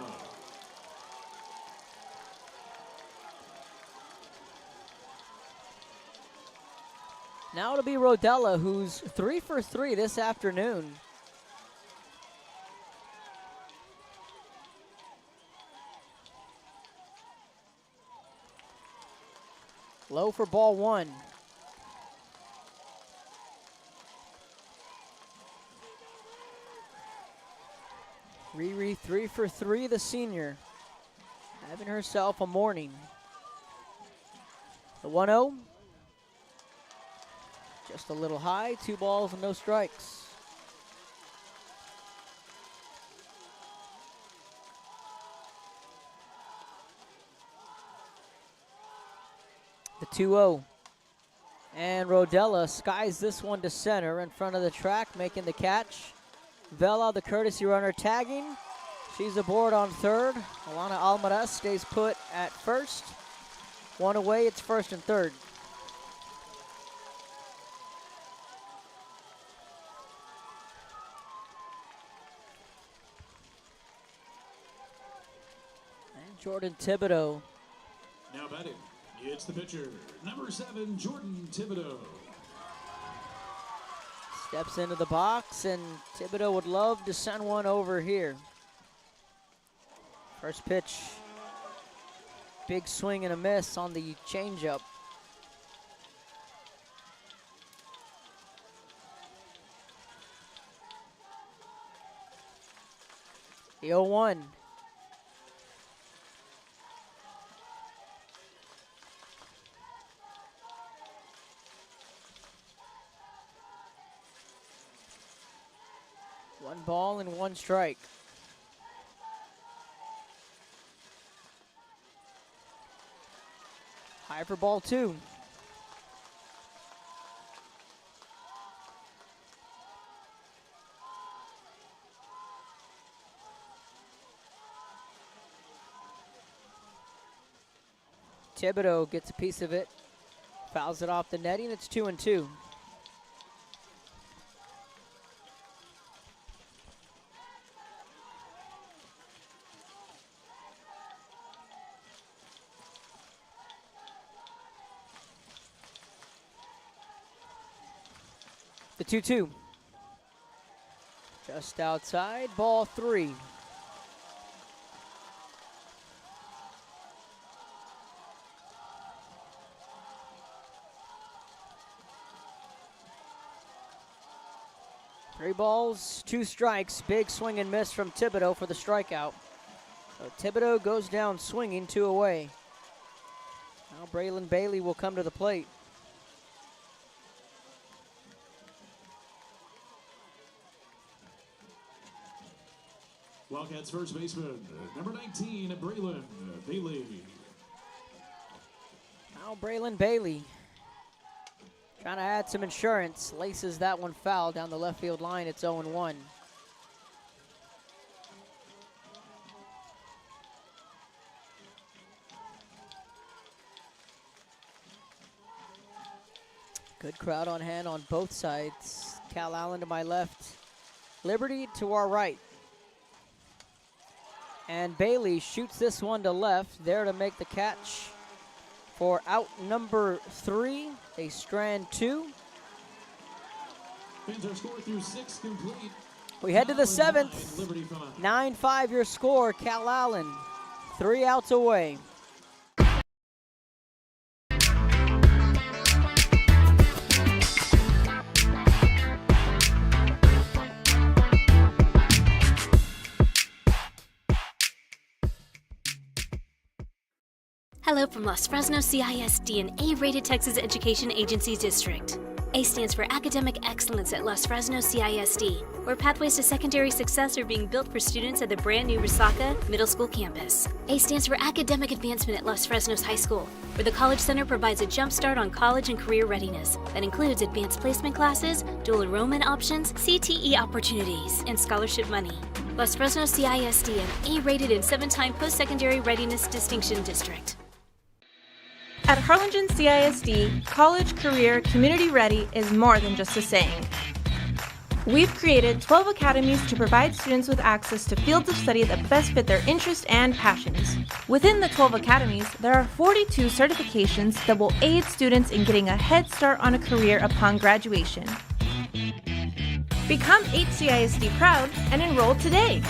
H: Now it'll be Rodella, who's 3 for 3 this afternoon. Low for ball 1. Riri 3 for 3, the senior, having herself a morning. The 1-0, just a little high, 2 balls and no strikes. The 2-0, And Rodella skies this one to center in front of the track, making the catch. Vela, the courtesy runner, tagging. She's aboard on third. Alana Almaraz stays put at first. One away, it's first and third. And Jordan Thibodeau.
I: Now batting, it's the pitcher, number 7, Jordan Thibodeau.
H: Steps into the box, and Thibodeau would love to send one over here. First pitch, big swing and a miss on the changeup. The 0-1. One ball and one strike. High for ball 2. Thibodeau gets a piece of it, fouls it off the netting. It's 2-2. The 2-2. Just outside, ball 3. Three balls, 2 strikes. Big swing and miss from Thibodeau for the strikeout. So Thibodeau goes down swinging, 2 away. Now Braylon Bailey will come to the plate.
I: Wildcats first baseman, number 19, Braylon Bailey.
H: Now Braylon Bailey trying to add some insurance. Laces that one foul down the left field line. It's 0-1. Good crowd on hand on both sides. Calallen to my left, Liberty to our right. And Bailey shoots this one to left, there to make the catch for out number 3. They strand 2.
I: Fans are scored through 6 complete.
H: We head to the 7th. 9-5 your score, Calallen. 3 outs away.
D: Hello from Los Fresnos CISD, an A-rated Texas Education Agency district. A stands for Academic Excellence at Los Fresnos CISD, where pathways to secondary success are being built for students at the brand new Resaca Middle School campus. A stands for Academic Advancement at Los Fresnos High School, where the College Center provides a jump start on college and career readiness that includes advanced placement classes, dual enrollment options, CTE opportunities, and scholarship money. Los Fresnos CISD, an A-rated and 7-time post-secondary readiness distinction district.
E: At Harlingen CISD, college, career, community ready is more than just a saying. We've created 12 academies to provide students with access to fields of study that best fit their interests and passions. Within the 12 academies, there are 42 certifications that will aid students in getting a head start on a career upon graduation. Become HCISD proud and enroll today.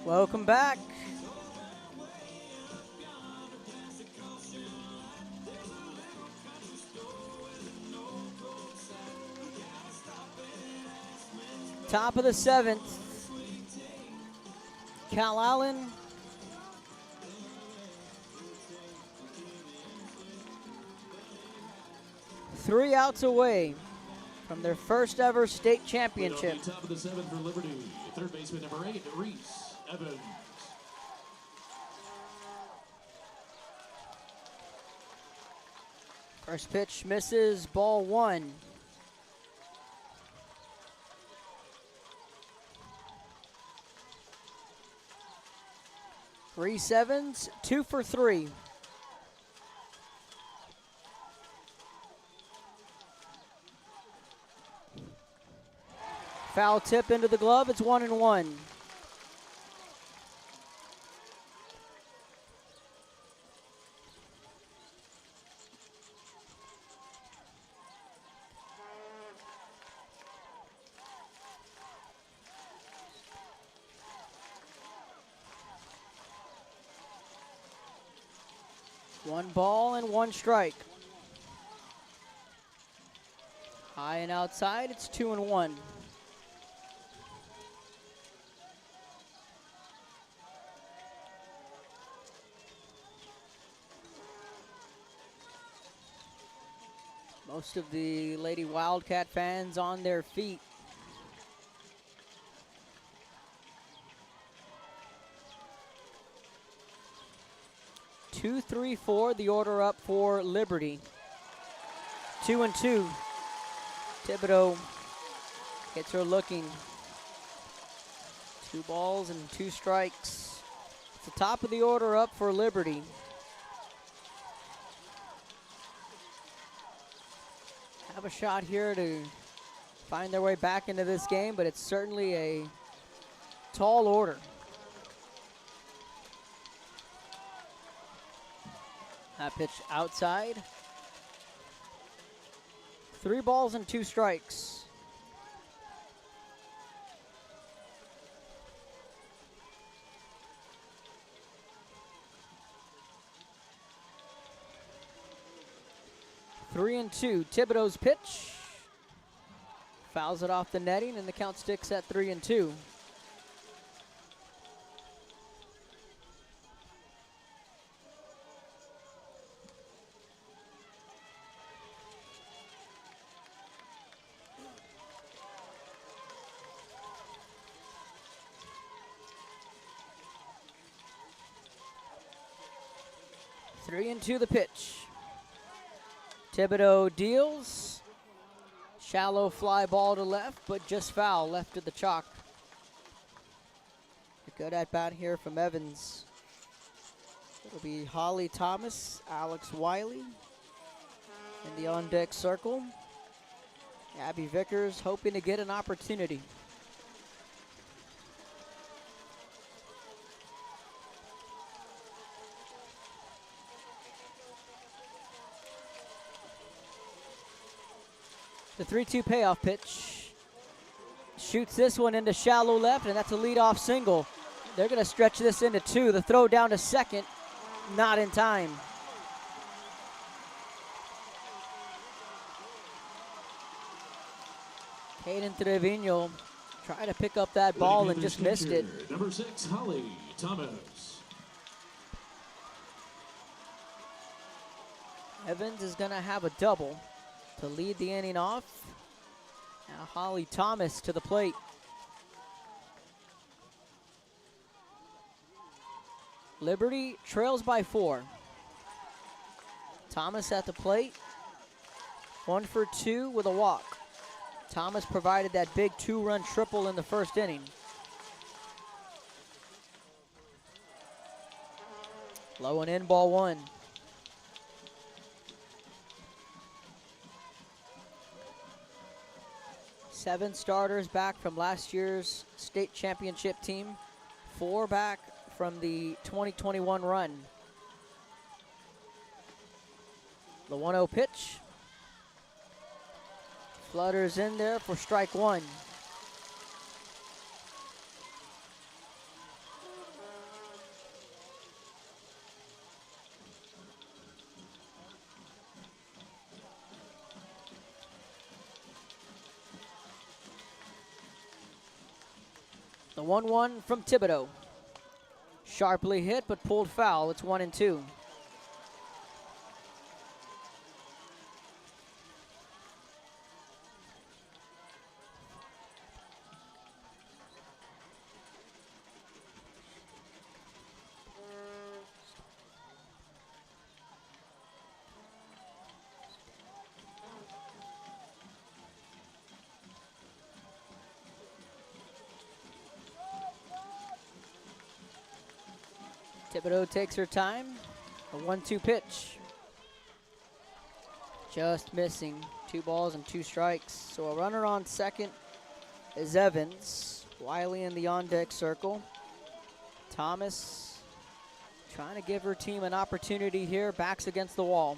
H: Welcome back. Top of the 7th. Calallen. Three outs away from their first ever state championship.
I: Top of the 7th for Liberty. Third baseman number 8, Reese Evans.
H: First pitch misses, ball 1. 3 sevens, 2 for 3. Foul tip into the glove, it's 1-1. One ball and 1 strike. High and outside, it's 2-1. Most of the Lady Wildcat fans on their feet. Two, 3, 4, the order up for Liberty. 2-2. Thibodeau gets her looking. 2 balls and 2 strikes. It's the top of the order up for Liberty. Have a shot here to find their way back into this game, but it's certainly a tall order. That pitch outside. 3 balls and 2 strikes. Three and 2. Thibodeau's pitch. Fouls it off the netting, and the count sticks at 3-2. Three and 2 the pitch. Thibodeau deals. Shallow fly ball to left, but just foul left of the chalk. A good at bat here from Evans. It'll be Holly Thomas, Alex Wiley in the on deck circle. Abby Vickers hoping to get an opportunity. The 3-2 payoff pitch. Shoots this one into shallow left, and that's a leadoff single. They're going to stretch this into 2. The throw down to second, not in time. Caden Trevino tried to pick up that ball and just missed it.
I: Number 6, Holly Thomas.
H: Evans is going to have a double to lead the inning off. Now Holly Thomas to the plate. Liberty trails by 4. Thomas at the plate. 1 for 2 with a walk. Thomas provided that big 2-run triple in the first inning. Low and in, ball 1. Seven starters back from last year's state championship team. 4 back from the 2021 run. The 1-0 pitch. Flutters in there for strike 1. The 1-1 from Thibodeau. Sharply hit, but pulled foul. It's 1-2. Thibodeau takes her time. A 1-2 pitch. Just missing. 2 balls and 2 strikes. So a runner on second is Evans. Wiley in the on-deck circle. Thomas trying to give her team an opportunity here. Backs against the wall.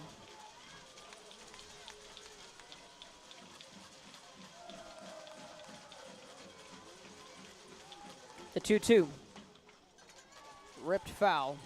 H: The 2-2. Ripped foul.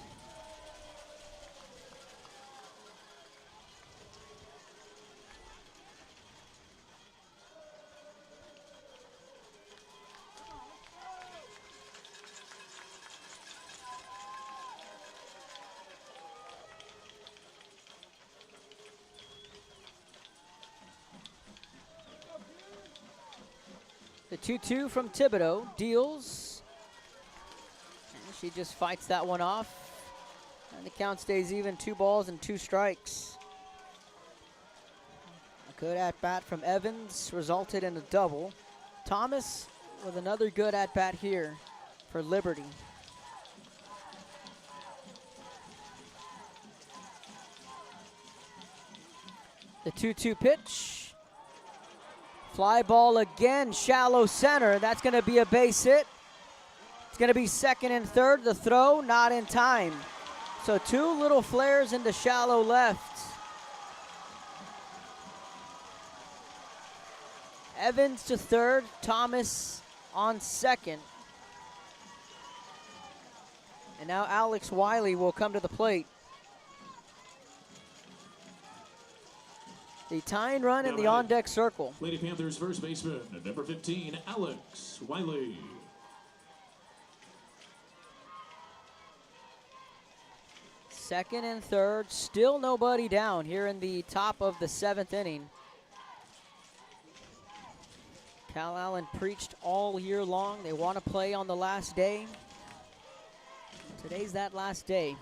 H: The 2-2 from Thibodeau deals. And she just fights that one off. And the count stays even, 2 balls and 2 strikes. A good at-bat from Evans resulted in a double. Thomas with another good at-bat here for Liberty. The 2-2 pitch. Fly ball again, shallow center. That's going to be a base hit. It's going to be second and third. The throw, not in time. So 2 little flares into shallow left. Evans to third, Thomas on second. And now Alex Wiley will come to the plate. The tying run in the on-deck circle.
I: Lady Panthers first baseman, number 15, Alex Wiley.
H: Second and third, still nobody down here in the top of the 7th inning. Calallen preached all year long. They want to play on the last day. Today's that last day.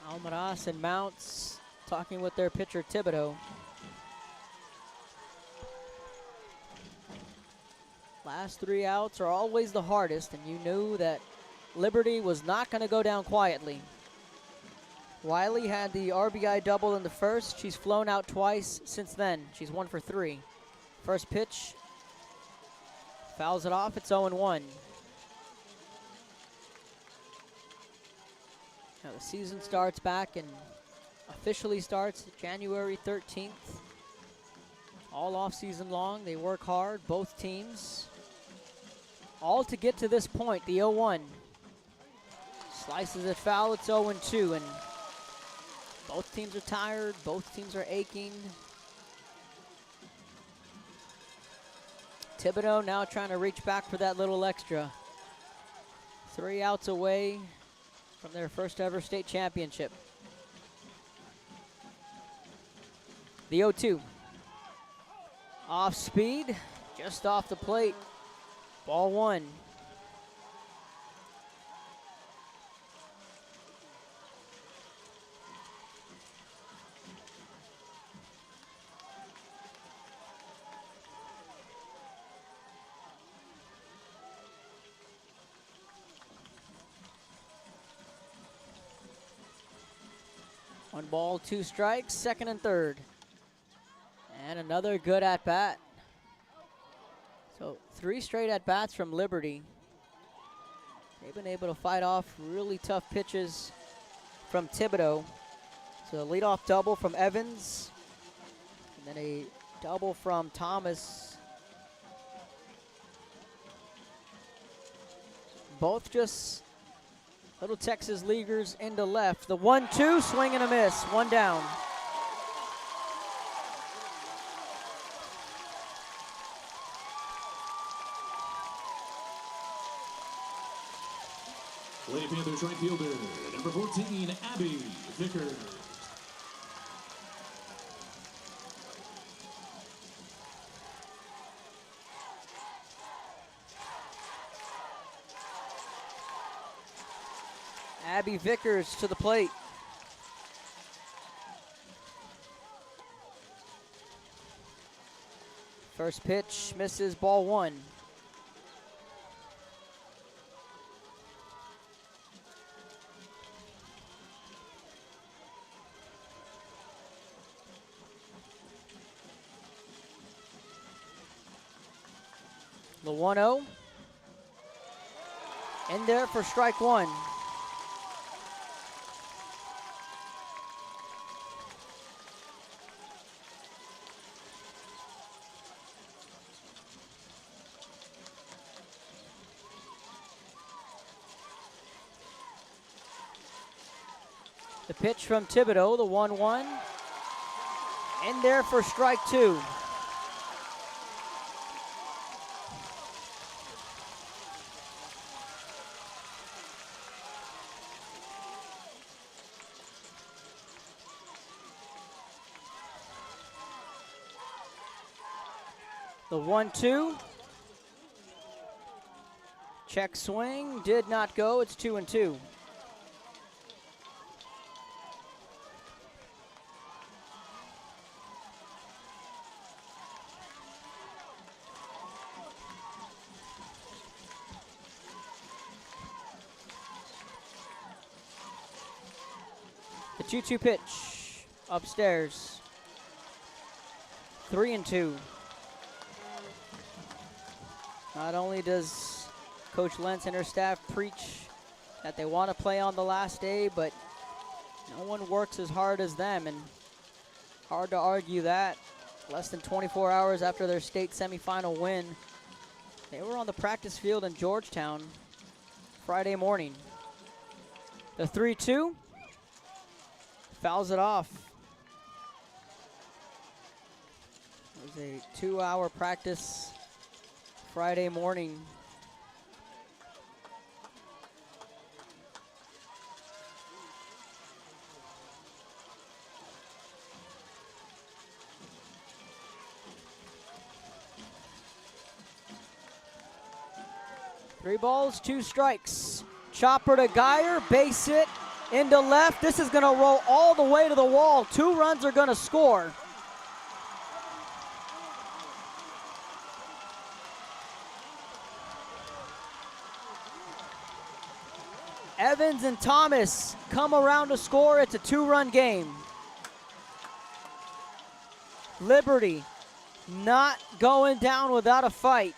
H: Almaraz and Mounts talking with their pitcher Thibodeau. Last 3 outs are always the hardest, and you knew that Liberty was not going to go down quietly. Wiley had the RBI double in the first. She's flown out twice since then. She's 1 for 3. First pitch, fouls it off. It's 0-1. Now the season starts back and officially starts January 13th. All off season long, they work hard, both teams. All to get to this point, the 0-1. Slices it foul, it's 0-2, and both teams are tired, both teams are aching. Thibodeau now trying to reach back for that little extra. 3 outs away from their first ever state championship. The 0-2. Off speed, just off the plate. Ball 1. One ball, 2 strikes, second and third. And another good at-bat. So 3 straight at-bats from Liberty. They've been able to fight off really tough pitches from Thibodeau. So a leadoff double from Evans. And then a double from Thomas. Both just little Texas leaguers into left. The 1-2, swing and a miss, 1 down.
I: Lady Panthers right fielder, number 14, Abby Vickers.
H: Abby Vickers to the plate. First pitch misses, ball one. The 1-0. In there for strike one. The pitch from Thibodeau, the 1-1. In there for strike two. The 1-2. Check swing, did not go. It's 2-2. The 2-2 pitch upstairs. 3-2. Not only does Coach Lentz and her staff preach that they want to play on the last day, but no one works as hard as them, and hard to argue that. Less than 24 hours after their state semifinal win, they were on the practice field in Georgetown Friday morning. The 3-2 fouls it off. It was a 2-hour practice Friday morning. Three balls, two strikes. Chopper to Geyer, base hit into left. This is going to roll all the way to the wall. 2 runs are going to score. Evans and Thomas come around to score. It's a 2-run game. Liberty not going down without a fight.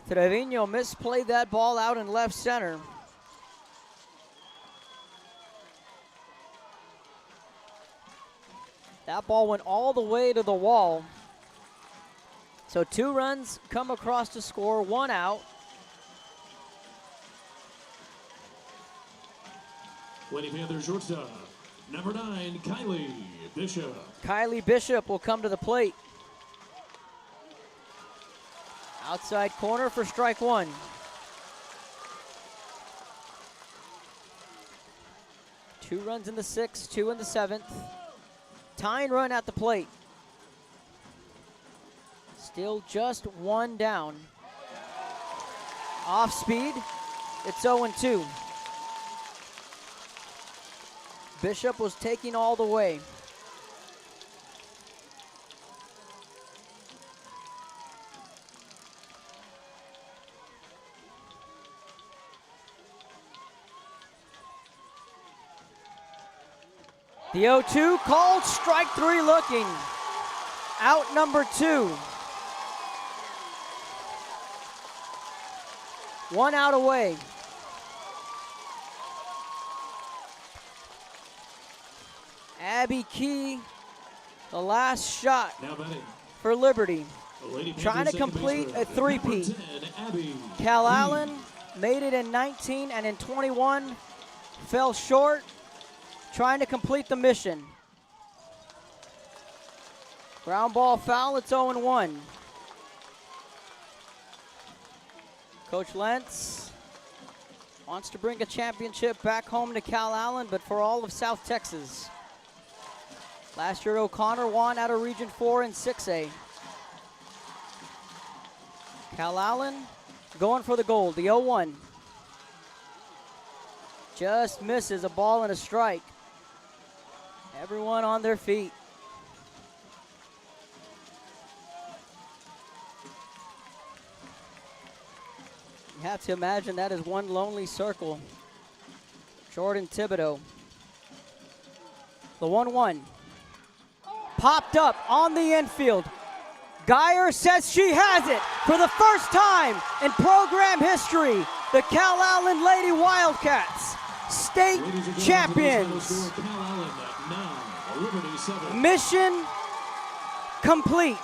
H: Trevino misplayed that ball out in left center. That ball went all the way to the wall. So 2 runs come across to score, 1 out.
I: Lady Panther shortstop, number 9, Kylie Bishop.
H: Kylie Bishop will come to the plate. Outside corner for strike one. Two runs in the 6th, 2 in the 7th. Tying run at the plate. Still just 1 down. Off speed, it's 0-2. Bishop was taking all the way. The 0-2 called, strike 3 looking. Out number 2. 1 out away. Abby Key, the last shot for Liberty. Trying to complete a three-peat. Calallen made it in 19 and in 21, fell short. Trying to complete the mission. Ground ball foul, it's 0-1. Coach Lentz wants to bring a championship back home to Calallen, but for all of South Texas. Last year, O'Connor won out of Region 4 in 6A. Calallen going for the gold, the 0-1. Just misses a ball and a strike. Everyone on their feet. You have to imagine that is one lonely circle. Jordan Thibodeau. The 1-1. Popped up on the infield. Geyer says she has it for the first time in program history. The Calallen Lady Wildcats, state champions. Mission complete.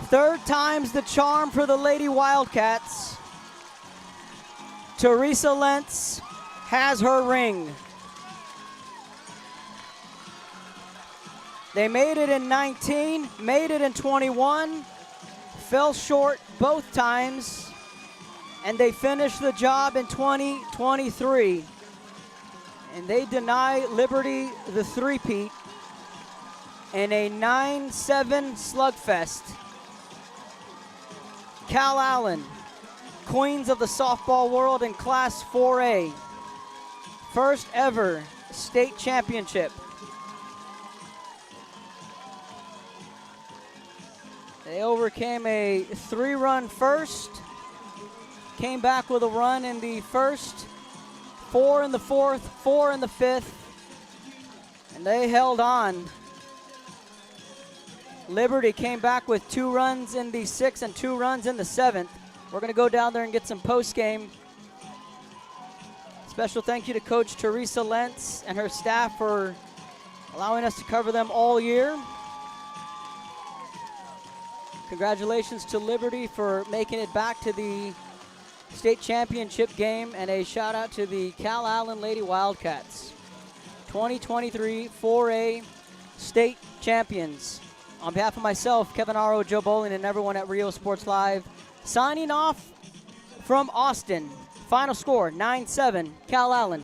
H: Third time's the charm for the Lady Wildcats. Teresa Lentz has her ring. They made it in 19, made it in 21, fell short both times, and they finished the job in 2023. And they deny Liberty the three-peat in a 9-7 slugfest. Calallen, queens of the softball world in Class 4A. First ever state championship. They overcame a 3-run first, came back with a run in the first, 4 in the fourth, 4 in the fifth, and they held on. Liberty came back with 2 runs in the 6th and 2 runs in the 7th. We're going to go down there and get some post-game. Special thank you to Coach Teresa Lentz and her staff for allowing us to cover them all year. Congratulations to Liberty for making it back to the state championship game, and a shout out to the Calallen Lady Wildcats, 2023 4A state champions. On behalf of myself, Kevin Aro, Joe Bowling, and everyone at Rio Sports Live, signing off from Austin. Final score, 9-7, Calallen.